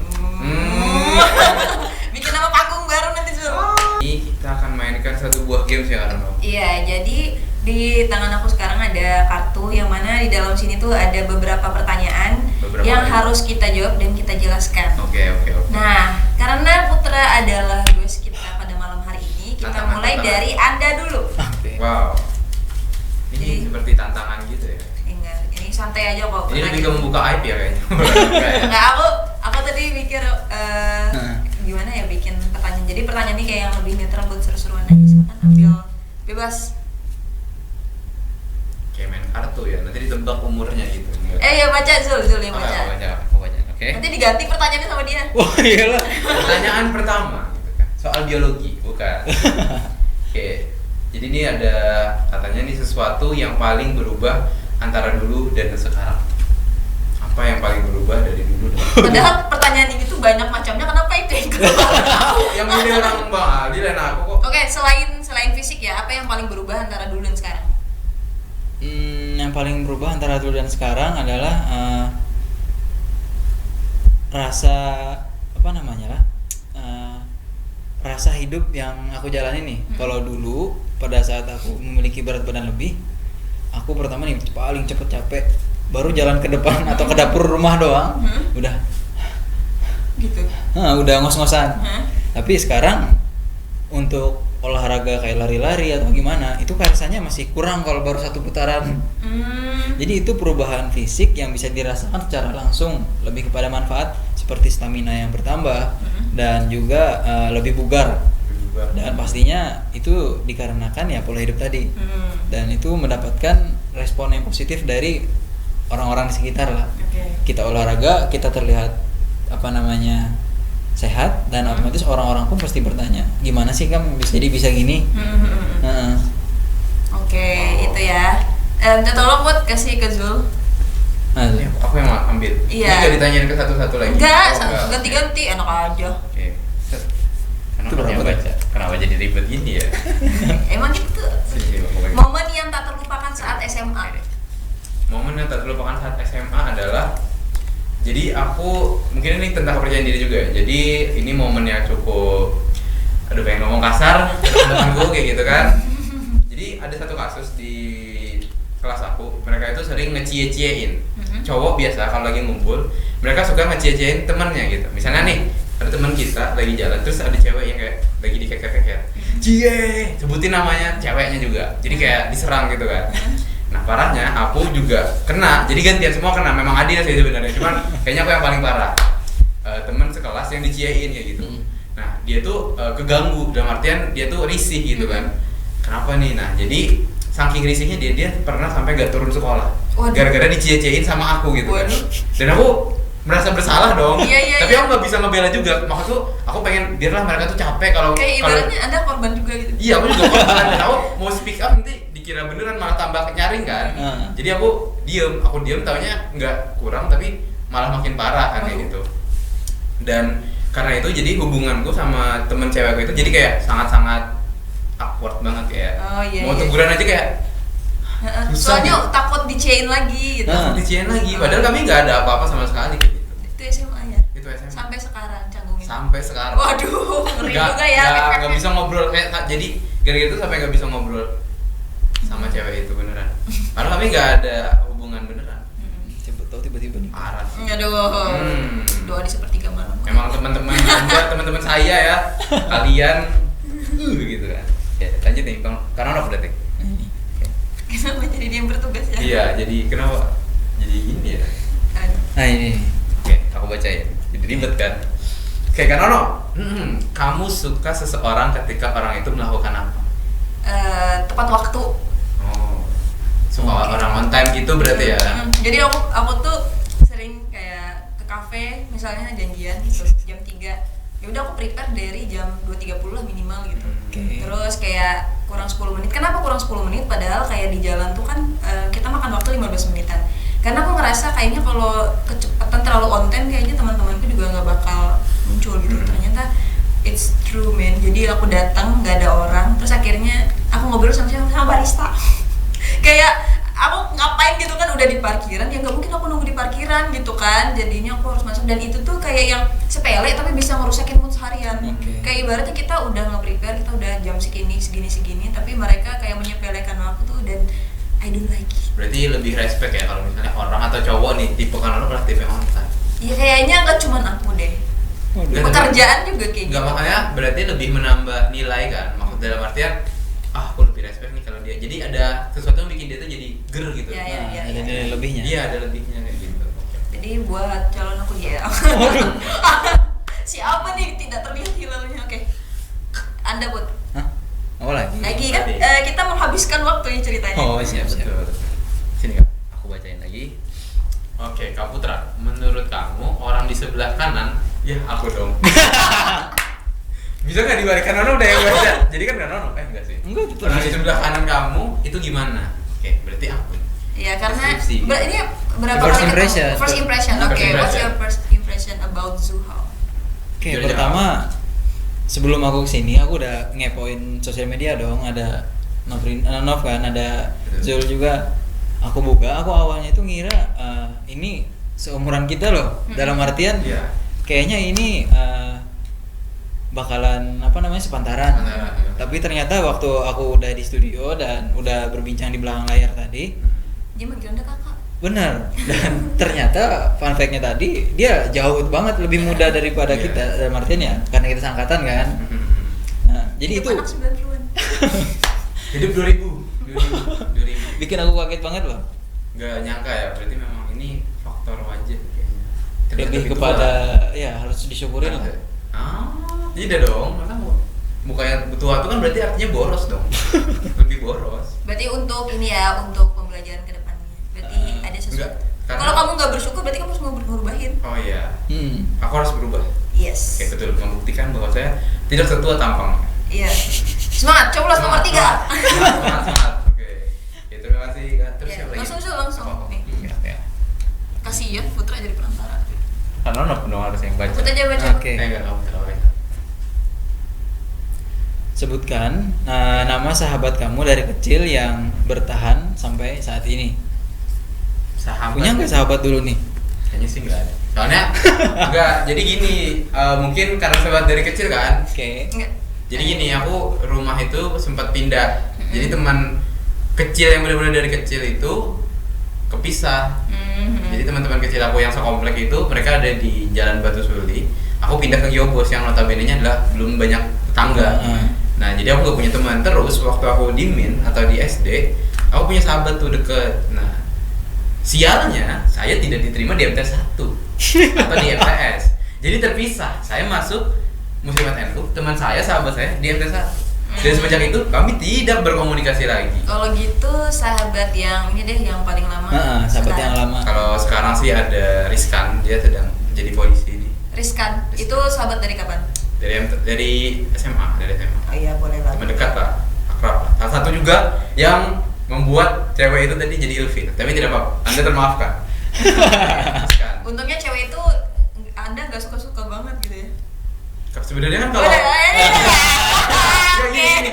Bikin nama panggung baru nanti Zul. Ini kita akan mainkan satu buah game sih Arno. Iya, jadi di tangan aku sekarang ada kartu yang mana di dalam sini tuh ada beberapa pertanyaan yang harus kita jawab dan kita jelaskan. Oke. Nah, karena Putra adalah host kita pada malam hari ini, kita mulai dari Anda dulu. Wow. Ini seperti tantangan gitu ya. Enggak, ini santai aja kok. Ini lebih ke membuka aib ya kayaknya. Enggak, aku tadi mikir gimana ya bikin pertanyaan. Jadi pertanyaan ini kayak yang lebih netral buat seru-seruan aja. Silakan ambil bebas. Kayak main kartu ya, nanti ditebak umurnya gitu. Ya baca Zul yang baca. Aku baca. Oke. Nanti diganti pertanyaannya sama dia. Wah, iyalah. Pertanyaan pertama gitu kan. Soal biologi, bukan. Oke. Jadi ini ada katanya nih sesuatu yang paling berubah antara dulu dan sekarang. Apa yang paling berubah dari dulu dan sekarang? Padahal pertanyaan ini tuh banyak macamnya, kenapa itu yang Yang milih orang Bang Aldi dan aku kok. Oke, selain fisik ya, apa yang paling berubah antara dulu dan sekarang? Yang paling berubah antara dulu dan sekarang adalah rasa rasa hidup yang aku jalani nih. Kalau dulu pada saat aku memiliki berat badan lebih, aku pertama nih paling cepet capek, baru jalan ke depan atau ke dapur rumah doang, udah gitu. Udah ngos-ngosan. Tapi sekarang untuk olahraga kayak lari-lari atau gimana, itu rasanya masih kurang kalau baru satu putaran. Jadi itu perubahan fisik yang bisa dirasakan secara langsung, lebih kepada manfaat seperti stamina yang bertambah dan juga lebih bugar. Dan pastinya itu dikarenakan ya pola hidup tadi. Dan itu mendapatkan respon yang positif dari orang-orang di sekitar lah. Kita olahraga, kita terlihat sehat, dan otomatis orang-orang pun pasti bertanya, gimana sih kamu bisa gini? Itu ya. Tolong buat kasih ke Zul. Ini aku yang ambil. Iya. Ini nggak ditanyain ke satu-satu lagi. Enggak, ganti-ganti, enak aja. Oke. Kenapa jadi ribet gini ya? Emang gitu. Momen yang tak terlupakan saat SMA. Momen yang tak terlupakan saat SMA adalah, jadi aku mungkin ini tentang kepercayaan diri juga ya. Jadi ini momen yang cukup, pengen ngomong kasar temen-temenku kayak gitu kan. Jadi ada satu kasus di kelas aku, mereka itu sering ngecie-ciein cowok biasa kalau lagi ngumpul, mereka suka ngecie-ciein temennya gitu. Misalnya nih, ada teman kita lagi jalan, terus ada cewek yang kayak lagi dikeker-keker, cie, sebutin namanya ceweknya juga, jadi kayak diserang gitu kan. Nah parahnya aku juga kena, jadi gantian semua kena, memang adil sih sebenarnya, cuman kayaknya aku yang paling parah. Temen sekelas yang diciein kayak gitu. Nah dia tuh keganggu, dalam artian dia tuh risih gitu kan. Kenapa nih? Nah jadi saking risihnya dia pernah sampai gak turun sekolah. Waduh. Gara-gara dicie-ciein sama aku gitu kan. Waduh. Dan aku merasa bersalah dong. Iya, Tapi iya. aku nggak bisa ngebela juga. Maksud tuh aku pengen biarlah mereka tuh capek kalau Kayak ibaratnya Anda korban juga gitu. Iya, aku juga korban. Dan aku mau speak up nanti dikira beneran malah tambah nyaring kan. Jadi aku diem taunya nggak kurang tapi malah makin parah kan kayak gitu. Dan karena itu jadi hubunganku sama temen cewekku itu jadi kayak sangat-sangat awkward banget kayak. Oh, iya, mau iya. teguran aja kayak susah Soalnya gitu. takut diciein lagi gitu. Takut diciein lagi. Padahal kami nggak ada apa-apa sama sekali kayak gitu. Itu SMA ya. Itu SMA. Sampai sekarang canggungnya. Sampai sekarang. Waduh, ngeri juga ya. Nggak bisa ngobrol kayak jadi gara-gara itu sampai nggak bisa ngobrol sama cewek itu beneran. Karena kami nggak ada hubungan beneran. Siapa tahu tiba-tiba nih. Parah sih. Aduh. Doa di sepertiga malam. Memang teman-teman Anda, teman-teman saya ya, kalian gitu kan. Ya, lanjut nih, karena udah berarti. Kenapa jadi dia yang bertugas ya? Iya, jadi kenapa? Jadi gini ya. Nah ini. Oke, aku bacain. Jadi ribet kan. Oke, kan Nono. Kamu suka seseorang ketika orang itu melakukan apa? Tepat waktu. Oh, suka orang on time gitu berarti ya? Jadi aku tuh sering kayak ke kafe misalnya janjian gitu jam 3. Ya udah aku prepare dari jam 2.30 lah minimal gitu. Oke. Terus kayak kurang 10 menit. Kenapa kurang 10 menit? Padahal kayak di jalan tuh kan kita makan waktu 15 menitan. Karena aku ngerasa kayaknya kalau kecepatan terlalu on time kayaknya teman-temanku juga nggak bakal muncul gitu. Ternyata it's true man. Jadi aku datang nggak ada orang. Terus akhirnya aku ngobrol sama barista. Kayak aku ngapain gitu kan udah di parkiran, ya nggak mungkin aku nunggu di parkiran gitu kan, jadinya aku harus masuk. Dan itu tuh kayak yang sepele tapi bisa ngerusakin mood seharian. Kayak ibaratnya kita udah nge-prepare, kita udah jam segini tapi mereka kayak menyepelekan aku tuh, dan I don't like it. Berarti lebih respect ya kalau misalnya orang atau cowok nih tipe kan lo pernah tipe on time. Iya kayaknya nggak cuman aku deh, pekerjaan juga kayak Enggak, gitu. makanya berarti lebih menambah nilai kan. Maksud dalam artian aku lebih respect nih kalau dia. Jadi ada sesuatu yang bikin dia tuh jadi ger gitu. Iya, iya, iya. Ada nilai lebihnya. Iya, ada lebihnya kayak gitu. Jadi buat calon aku ya. Siapa nih tidak terlihat hilalnya? Oke. Anda buat Hah? Apa lagi? lagi kan kita menghabiskan waktu ya ceritanya. Oh siap. Betul. Sini Kak, aku bacain lagi. Oke, Kak Putra, menurut kamu orang di sebelah kanan, ya aku dong. Bisa nggak dibalikan Nono udah yang baca? Jadi kan nggak Nono, enggak sih? Enggak, betul. Orang di sebelah kanan kamu itu gimana? Oke, berarti aku. Iya, karena Deskripsi. ini berapa First kali ketemu? impression. First impression. First Oke, what's impression. your first impression about Zuhao? Oke, Jujur pertama sebelum aku kesini aku udah ngepoin sosial media dong, ada Nov kan, ada Betul. Zul juga. Aku buka, aku awalnya itu ngira ini seumuran kita loh, dalam artian Iya. kayaknya ini bakalan apa namanya sepantaran. Sepantaran, ya. Tapi ternyata waktu aku udah di studio dan udah berbincang di belakang layar tadi, Dia manggil Anda kakak. benar. Dan ternyata fun fact-nya tadi dia jauh banget lebih muda daripada Iya. kita, dalam artian ya karena kita seangkatan kan. Nah, jadi Hidup itu anak 90-an. Hidup 2000. bikin aku kaget banget loh. Nggak nyangka ya, berarti memang ini faktor wajib kayaknya. Ternyata Lebih gitu kepada lah. ya harus disyukurin lah. Tidak dong, karena mukanya tua itu kan berarti artinya boros dong. Lebih boros. Berarti untuk ini ya, untuk pembelajaran ke depannya. Berarti ada sesuatu. enggak, karena- Kalau kamu nggak bersyukur, berarti kamu harus ngurubahin. Oh iya, Hmm. aku harus berubah. Yes. Oke, betul, membuktikan bahwa saya tidak setua tampang. Iya. Semangat, coblos nomor 3. Semangat. Oke. Oke, terima kasih Kak. Terus Ya, siapa lagi? langsung aja, langsung. Oh, Nih. ya. Kasihan Putra jadi perantara. Kan Nono dong harus yang baca. Putra aja baca. Oke. Enggak, kamu terlalu. Sebutkan nama sahabat kamu dari kecil yang bertahan sampai saat ini. Sahabat. Punya nggak sahabat dulu nih? Kayaknya sih nggak ada. Soalnya enggak. Jadi gini, mungkin karena sahabat dari kecil kan. Oke. Enggak. Jadi gini, aku rumah itu sempat pindah. Jadi teman kecil yang benar-benar dari kecil itu kepisah. Jadi teman-teman kecil aku yang sekomplek itu mereka ada di Jalan Batu Suli. Aku pindah ke Giobos yang notabene-nya adalah belum banyak tetangga. Nah, jadi aku gak punya teman. Terus waktu aku di MIN atau di SD, aku punya sahabat tuh deket. Nah, sialnya saya tidak diterima di MTS 1 atau di MTS. Jadi terpisah. Saya masuk Muslimat NU, teman saya, sahabat saya di MT1. Dan semenjak itu kami tidak berkomunikasi lagi. Kalau gitu sahabat yang ini deh yang paling lama. Sahabat yang lama. Kalau sekarang sih ada Rizkan, dia sedang jadi polisi di. Rizkan. Itu sahabat dari kapan? Dari SMA. Oh iya, boleh lah. Teman dekat lah, akrab lah. Salah satu juga yang membuat cewek itu tadi jadi ilfil, tapi tidak apa-apa, Anda termaafkan. Rizkan. Untungnya cewek itu Anda nggak suka-suka banget gitu ya. Sebenarnya kan kalau gini.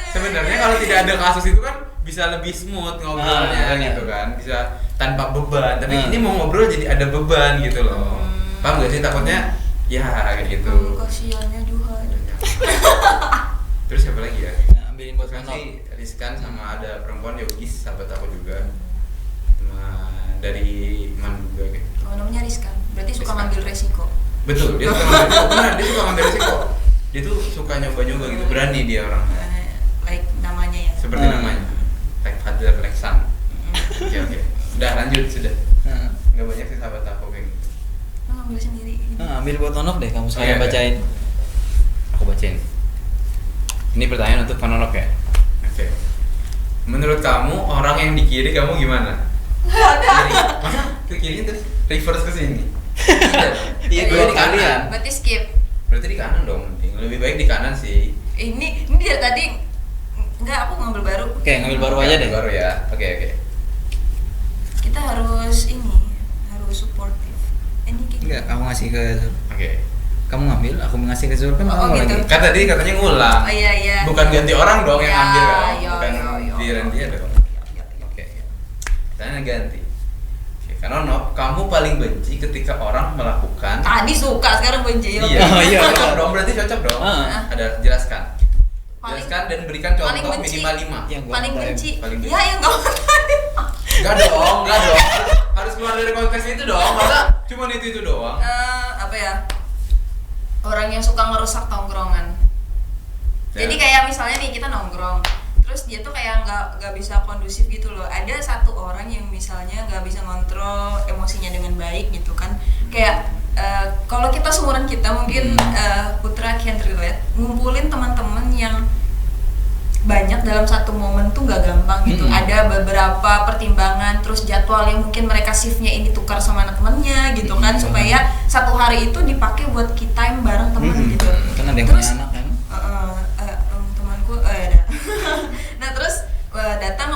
Sebenarnya kalau tidak ada kasus itu kan bisa lebih smooth ngobrolnya gitu kan, bisa tanpa beban. Tapi ini mau ngobrol jadi ada beban gitu loh. Paham gak sih, takutnya ya kayak gitu. Kasiannya juga. Terus siapa lagi ya? Ambilin buat Kan Manok. sih Rizkan sama ada perempuan Yogis, sahabat aku juga. Dari mana juga gitu. Oh, namanya Rizkan. Berarti suka Rizkan. ngambil resiko. Betul, dia suka ngambil resiko. Benar, dia suka ngambil resiko. Dia tuh suka nyoba-nyoba gitu, berani dia orang. Like namanya ya. Seperti namanya. Like father, like son. Oke. Udah lanjut sudah. Enggak banyak sih sahabat aku kayak gitu. Oh, ngambil sendiri. Ambil buat Nonok deh, kamu sekalian Iya. bacain. Aku bacain. Ini pertanyaan untuk Panonok ya. Oke. Menurut kamu orang yang di kiri kamu gimana? Kiri. Masa ke kiri terus reverse ke sini? Iya, dua di kanan. kalian. Berarti skip. Berarti di kanan dong. Lebih baik di kanan sih. Ini dari tadi enggak, aku ngambil baru. Oke, ngambil baru aja deh. Baru ya. Oke. Kita harus supportive. Ini kayak Enggak, aku ngasih ke Zul. Oke. Kamu ngambil, aku ngasih ke Zul kan Oh, kamu gitu. lagi. Kan tadi katanya ngulang. Oh iya. Bukan ganti orang dong yang Ya, ambil kan. yo, Bukan yo. giliran dia dong. Oke. Saya ganti. Oke, karena kamu paling benci ketika orang melakukan. Tadi suka, sekarang benci. Iya. Oh, iya, Cocok benar. dong, berarti cocok dong. Ah. Ada jelaskan. Paling- Jelaskan dan berikan paling contoh benci. minimal 5. Yang gua Paling time. benci. Paling benci. Ya, yang enggak mau time. Enggak dong. Harus keluar dari konteks itu dong. Masa cuma itu doang. Apa ya? Orang yang suka ngerusak tongkrongan. Ya. Jadi kayak misalnya nih kita nongkrong, terus dia tuh kayak nggak bisa kondusif gitu loh. Ada satu orang yang misalnya nggak bisa ngontrol emosinya dengan baik gitu kan. Kayak kalau kita seumuran kita mungkin Putra can relate, ngumpulin teman-teman yang banyak dalam satu momen tuh nggak gampang gitu. Ada beberapa pertimbangan, terus jadwal yang mungkin mereka shiftnya ini tukar sama anak temennya gitu kan, supaya satu hari itu dipakai buat kita time bareng temen gitu. Kan ada yang Terus punya anak kan. temanku ada. Nah terus datang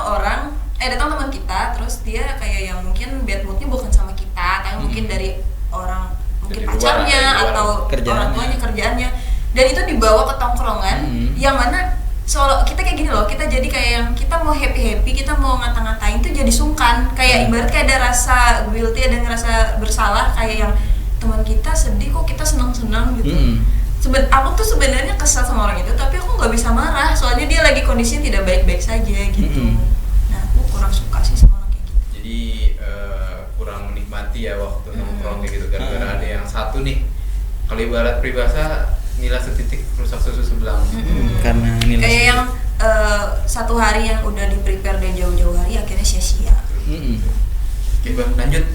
teman kita, terus dia kayak yang mungkin bad moodnya bukan sama kita, tapi mungkin dari orang mungkin Dari luar, pacarnya dari luar atau kerjaannya. orang tuanya kerjaannya, dan itu dibawa ke tongkrongan yang mana soal kita kayak gini loh, kita jadi kayak yang kita mau happy, kita mau ngata-ngatain tuh jadi sungkan, kayak ibarat kayak ada rasa guilty, ada ngerasa bersalah, kayak yang teman kita sedih kok kita senang-senang gitu. Aku tuh sebenarnya kesal sama orang itu, tapi aku nggak bisa marah, soalnya dia lagi kondisinya tidak baik-baik saja gitu. Nah aku kurang suka sih sama orang kayak gitu. Jadi kurang menikmati ya waktu nongkrong kayak gitu, gara-gara ada yang satu nih, kalau ibarat peribahasa nilai setitik rusak susu sebelah. Karena nilai Kayak yang satu hari yang udah di prepare dari jauh-jauh hari akhirnya sia-sia. Oke bang, lanjut.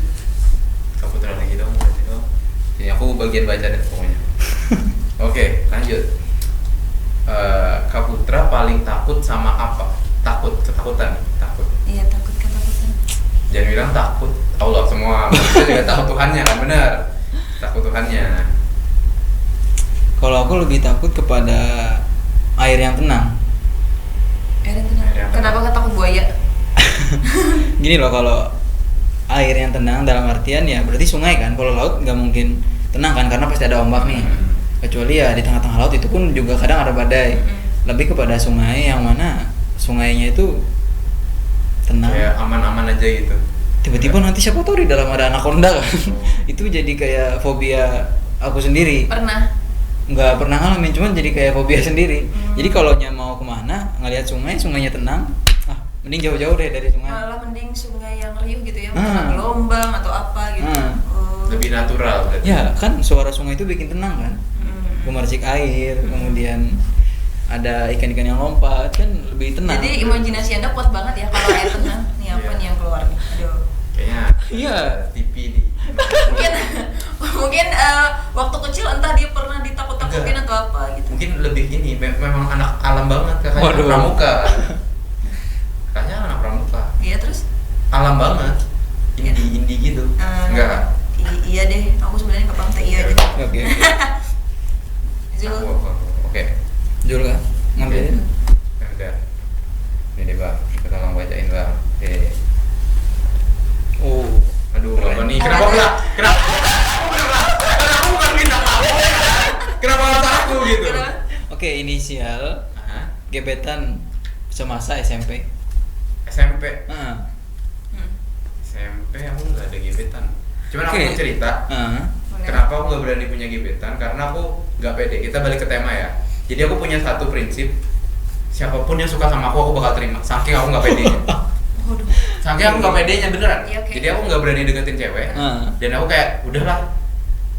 Kak Putra lagi dong, berarti dong. Ini aku bagian baca deh pokoknya. Oke, lanjut. Kak Putra paling takut sama apa? Ketakutan. Iya, takut ketakutan. Jangan bilang takut Allah, semua manusia juga takut Tuhannya kan, benar. Takut Tuhannya. Kalau aku lebih takut kepada air yang tenang. Air yang tenang. Air yang Kenapa tenang. takut buaya? Gini loh, kalau air yang tenang dalam artian ya berarti sungai kan. Kalau laut nggak mungkin tenang kan, karena pasti ada ombak nih. Kecuali ya di tengah-tengah laut itu pun juga kadang ada badai. Lebih kepada sungai yang mana sungainya itu tenang. Kayak aman-aman aja gitu. Tiba-tiba nanti siapa tahu di dalam ada anaconda kan. Itu jadi kayak fobia aku sendiri. Pernah. Nggak pernah ngalamin, cuman jadi kayak fobia sendiri. Jadi kalau mau kemana ngelihat sungainya tenang, mending jauh-jauh deh dari sungai. Malah mending sungai yang riuh gitu ya, Ah. gelombang atau apa gitu. Ah. Oh. Lebih natural berarti. Ya kan suara sungai itu bikin tenang kan, gemercik air, kemudian ada ikan-ikan yang lompat kan lebih tenang. Jadi imajinasi Anda kuat banget ya kalau air tenang. Nih apa Iya. nih yang keluar nih? Aduh. Kayaknya Iya. TV di Mungkin waktu kecil entah dia pernah ditakut-takutin mungkin atau apa gitu. Mungkin lebih ini memang anak alam banget kakaknya. Waduh. Pramuka. Kakaknya anak pramuka. Iya terus? Alam banget. Indie gitu. Enggak. Iya deh, aku sebenarnya nggak paham iya aja. Oke. Zul. Oke. Jul kan ngambilin. Udah. Ini deh bang, kita tolong bacain bang. Oke. Oh. Aduh, apa nih? Kenapa pula? Kenapa? Karena aku bukan bintang tamu. Kenapa harus aku gitu? Oke, inisial gebetan semasa SMP. SMP. Heeh. SMP aku nggak ada gebetan. Cuman aku Oke. mau cerita. Kenapa aku nggak berani punya gebetan? Karena aku nggak pede. Kita balik ke tema ya. Jadi aku punya satu prinsip. Siapapun yang suka sama aku bakal terima. Saking aku nggak pedenya. Saking aku nggak pedenya beneran. Iya, oke. Jadi aku nggak berani deketin cewek. Dan aku kayak udahlah.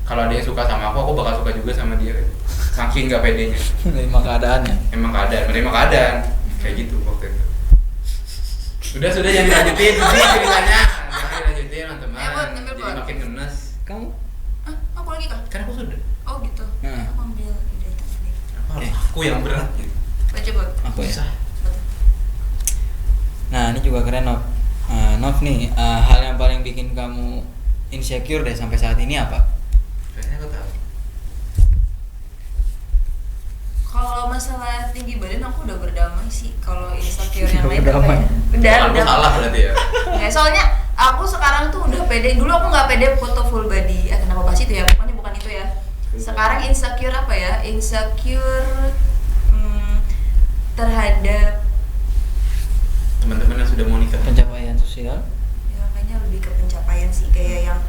Kalau ada yang suka sama aku bakal suka juga sama dia. Saking nggak pedenya. Menerima keadaannya. Emang keadaan, menerima keadaan. Kayak gitu waktu itu. Sudah jangan dilanjutin sih ceritanya. Jangan dilanjutin teman-teman. Ambil Jadi buat. makin ngenes. Kamu? Aku lagi kah? Kan aku sudah. Oh gitu. Aku ambil ide tadi. Apa aku yang berat gitu. Baca buat. Aku ya. Susah. Nah, ini juga keren, Nov. Nov nih, hal yang paling bikin kamu insecure deh sampai saat ini apa? Kayaknya aku tahu. Kalau masalah tinggi badan aku udah berdamai sih. Kalau insecure yang lain Berdamai. Aku salah berarti ya. Nggak, soalnya aku sekarang tuh udah pede. Dulu aku nggak pede foto full body. Kenapa bahas itu ya? Pokoknya bukan itu ya. Sekarang insecure apa ya? Insecure terhadap Teman-teman yang sudah mau nikah. Pencapaian sosial? ya kayaknya lebih ke pencapaian sih, kayak yang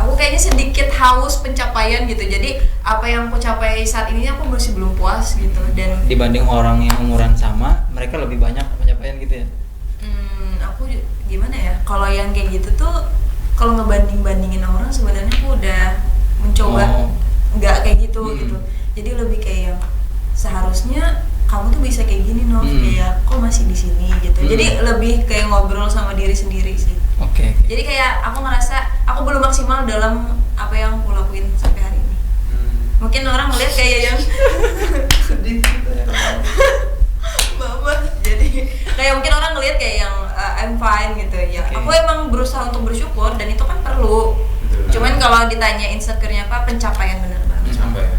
aku kayaknya sedikit haus pencapaian gitu. Jadi apa yang aku capai saat ini aku masih belum puas gitu. Dan Dibanding orang yang umuran sama, mereka lebih banyak pencapaian gitu ya? aku gimana ya, kalau yang kayak gitu tuh kalau ngebanding-bandingin orang sebenarnya aku udah mencoba nggak kayak gitu gitu. Jadi lebih kayak yang seharusnya kamu tuh bisa kayak gini Nov, kayak kok masih di sini gitu. Jadi lebih kayak ngobrol sama diri sendiri sih. Oke. Jadi kayak aku ngerasa aku belum maksimal dalam apa yang aku lakuin sampai hari ini. Mungkin orang ngeliat kayak yang sedih gitu ya. Mama. Jadi kayak mungkin orang ngeliat kayak yang I'm fine gitu ya. Oke. Aku emang berusaha untuk bersyukur dan itu kan perlu. Betul. Cuman kalau ditanya insecure-nya apa, pencapaian bener banget. Sampai ya.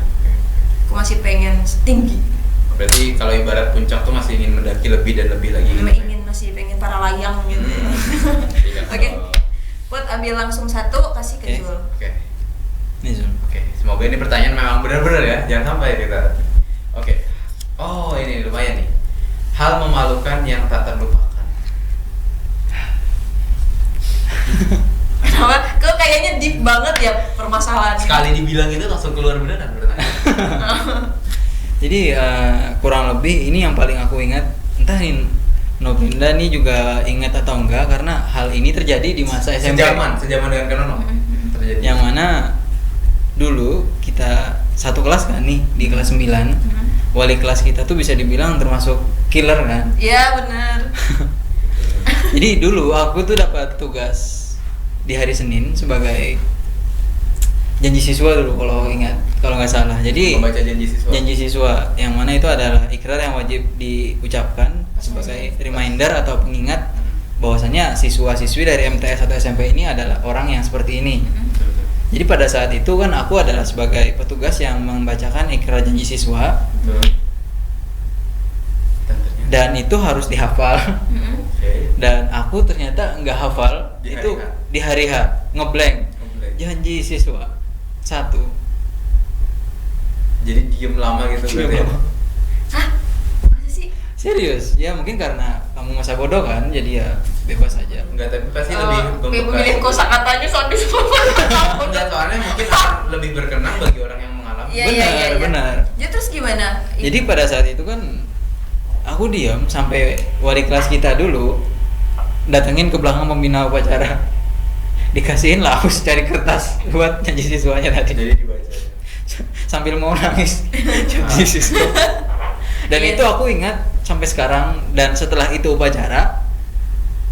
Aku masih pengen tinggi. Berarti kalau ibarat puncak tuh masih ingin mendaki lebih dan lebih lagi. Masih pengen para layang gitu. Iya. Oke. Buat ambil langsung satu, kasih ke Oke. Jul. Oke. Nih Zul. Oke, semoga ini pertanyaan memang benar-benar ya, jangan sampai kita. Oke. Oh, ini lumayan nih. Hal memalukan yang tak terlupakan. Kenapa? Kok kayaknya deep banget ya permasalahannya. Sekali dibilang itu langsung keluar beneran pertanyaan. Jadi kurang lebih ini yang paling aku ingat. Entah nih Novinda nih juga ingat atau enggak, karena hal ini terjadi di masa SMP. Sejaman dengan Kanono. Terjadi. Yang mana dulu kita satu kelas kan nih, di kelas 9. Wali kelas kita tuh bisa dibilang termasuk killer kan. Iya benar. Jadi dulu aku tuh dapat tugas di hari Senin sebagai janji siswa dulu kalau nggak salah. Jadi membaca janji siswa. Janji siswa yang mana itu adalah ikrar yang wajib diucapkan sebagai reminder atau pengingat bahwasanya siswa-siswi dari MTS atau SMP ini adalah orang yang seperti ini. Jadi pada saat itu kan aku adalah sebagai petugas yang membacakan ikrar janji siswa. Betul. Dan itu harus dihafal. Oke. Dan aku ternyata nggak hafal Di hari itu H. di hari H, ngeblank. Janji siswa 1. Jadi diem lama gitu berarti ya? Hah? Masa sih? Serius? Ya mungkin karena kamu masa bodoh kan, jadi ya bebas aja. Enggak, tapi pasti lebih memilih kosakatanya sadis banget. Enggak, soalnya mungkin akan lebih berkenan bagi orang yang mengalami. Iya. Benar. Ya terus gimana? Jadi pada saat itu kan aku diam sampai wali kelas kita dulu datengin ke belakang pembina upacara, dikasihin lah aku cari kertas buat janji siswanya tadi. Jadi dibaca. Sambil mau nangis janji siswa. Dan Iya. itu aku ingat sampai sekarang. Dan setelah itu upacara,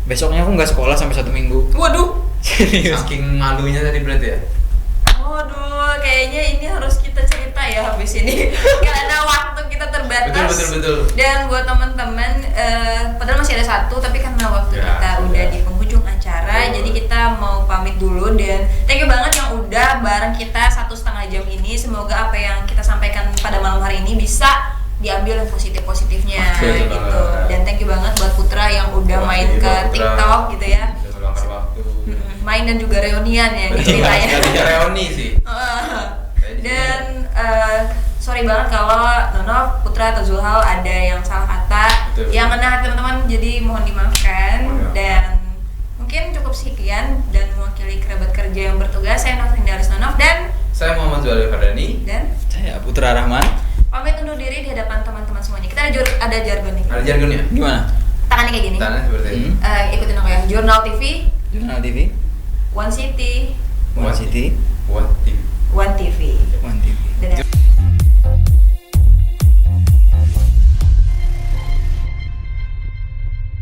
besoknya aku nggak sekolah sampai 1 minggu. Waduh. Serius. Saking malunya tadi berarti ya? Waduh, kayaknya ini harus kita cerita ya habis ini karena waktu kita terbatas. Betul. Dan buat teman-teman, padahal masih ada satu, tapi karena waktu kita udah di penghujung acara, jadi kita mau pamit dulu. Dan thank you banget yang udah bareng kita 1,5 jam ini. Semoga apa yang kita sampaikan pada malam hari ini bisa diambil yang positif-positifnya gitu. Dan thank you banget buat Putra yang udah main ke TikTok gitu ya. Main dan juga reunian ya ceritanya. Reuni sih. Dan sorry banget kalau Nonov, Putra atau Zulhal ada yang salah kata. Yang kena hati teman-teman, jadi mohon dimaafkan. Dan mungkin cukup sekian, dan mewakili kerabat kerja yang bertugas, saya Novindaris Nonov dan saya Muhammad Zuhail Fardani dan saya Putra Rahman. Pamit undur diri di hadapan teman-teman semuanya. Kita ada jargon nih. Ada jargonnya? Gimana? Tangannya kayak gini. Tangannya seperti ini. Ikutin aku ya. Jurnal TV, Jurnal TV, One City, One City, One TV.